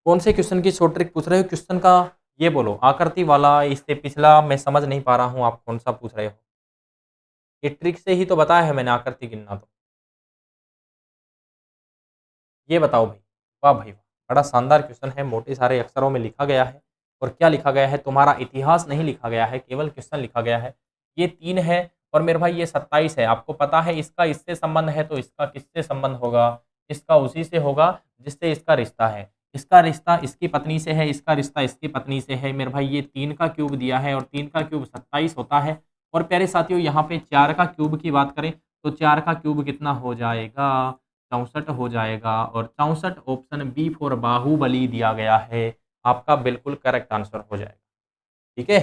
कौन से क्वेश्चन की शॉर्ट ट्रिक पूछ रहे हो? क्वेश्चन का ये बोलो, आकृति वाला, इससे पिछला मैं समझ नहीं पा रहा हूँ आप कौन-सा पूछ रहे हो? ये ट्रिक से ही तो बताया है मैंने आकृति गिनना तो। ये बताओ भाई, वाह भाई वाह! बड़ा शानदार क्वेश्चन है, मोटे सारे अक्षरों में लिखा गया है। और क्या लिखा गया है? तुम्हारा इतिहास नहीं लिखा गया है, केवल क्वेश्चन लिखा गया है। ये 3 है और मेरे भाई ये 27 है। आपको पता है इसका इससे संबंध है तो इसका किससे संबंध होगा? इसका उसी से होगा जिससे इसका रिश्ता है। इसका रिश्ता इसकी पत्नी से है, इसका रिश्ता इसकी पत्नी से है। मेरे भाई ये 3 का क्यूब दिया है और 3 का क्यूब 27 होता है। और प्यारे साथियों, यहाँ पे 4 का क्यूब की बात करें तो 4 का क्यूब कितना हो जाएगा? 64 हो जाएगा। और 64 ऑप्शन बी फॉर बाहुबली दिया गया है, आपका बिल्कुल करेक्ट आंसर हो जाएगा। ठीक है,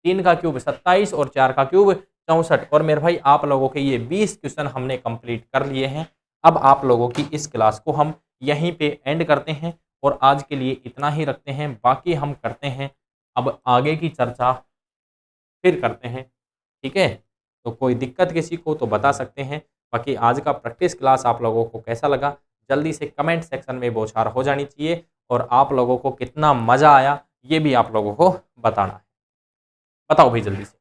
3 का क्यूब 27 और 4 का क्यूब 64। और मेरे भाई आप लोगों के ये 20 क्वेश्चन हमने कंप्लीट कर लिए हैं। अब आप लोगों की इस क्लास को हम यहीं पे एंड करते हैं और आज के लिए इतना ही रखते हैं। बाकी हम करते हैं अब आगे की चर्चा फिर करते हैं, ठीक है? तो कोई दिक्कत किसी को तो बता सकते हैं। बाकी आज का प्रैक्टिस क्लास आप लोगों को कैसा लगा? जल्दी से कमेंट सेक्शन में बौछार हो जानी चाहिए और आप लोगों को कितना मज़ा आया, ये भी आप लोगों को बताना है। बताओ भाई जल्दी से।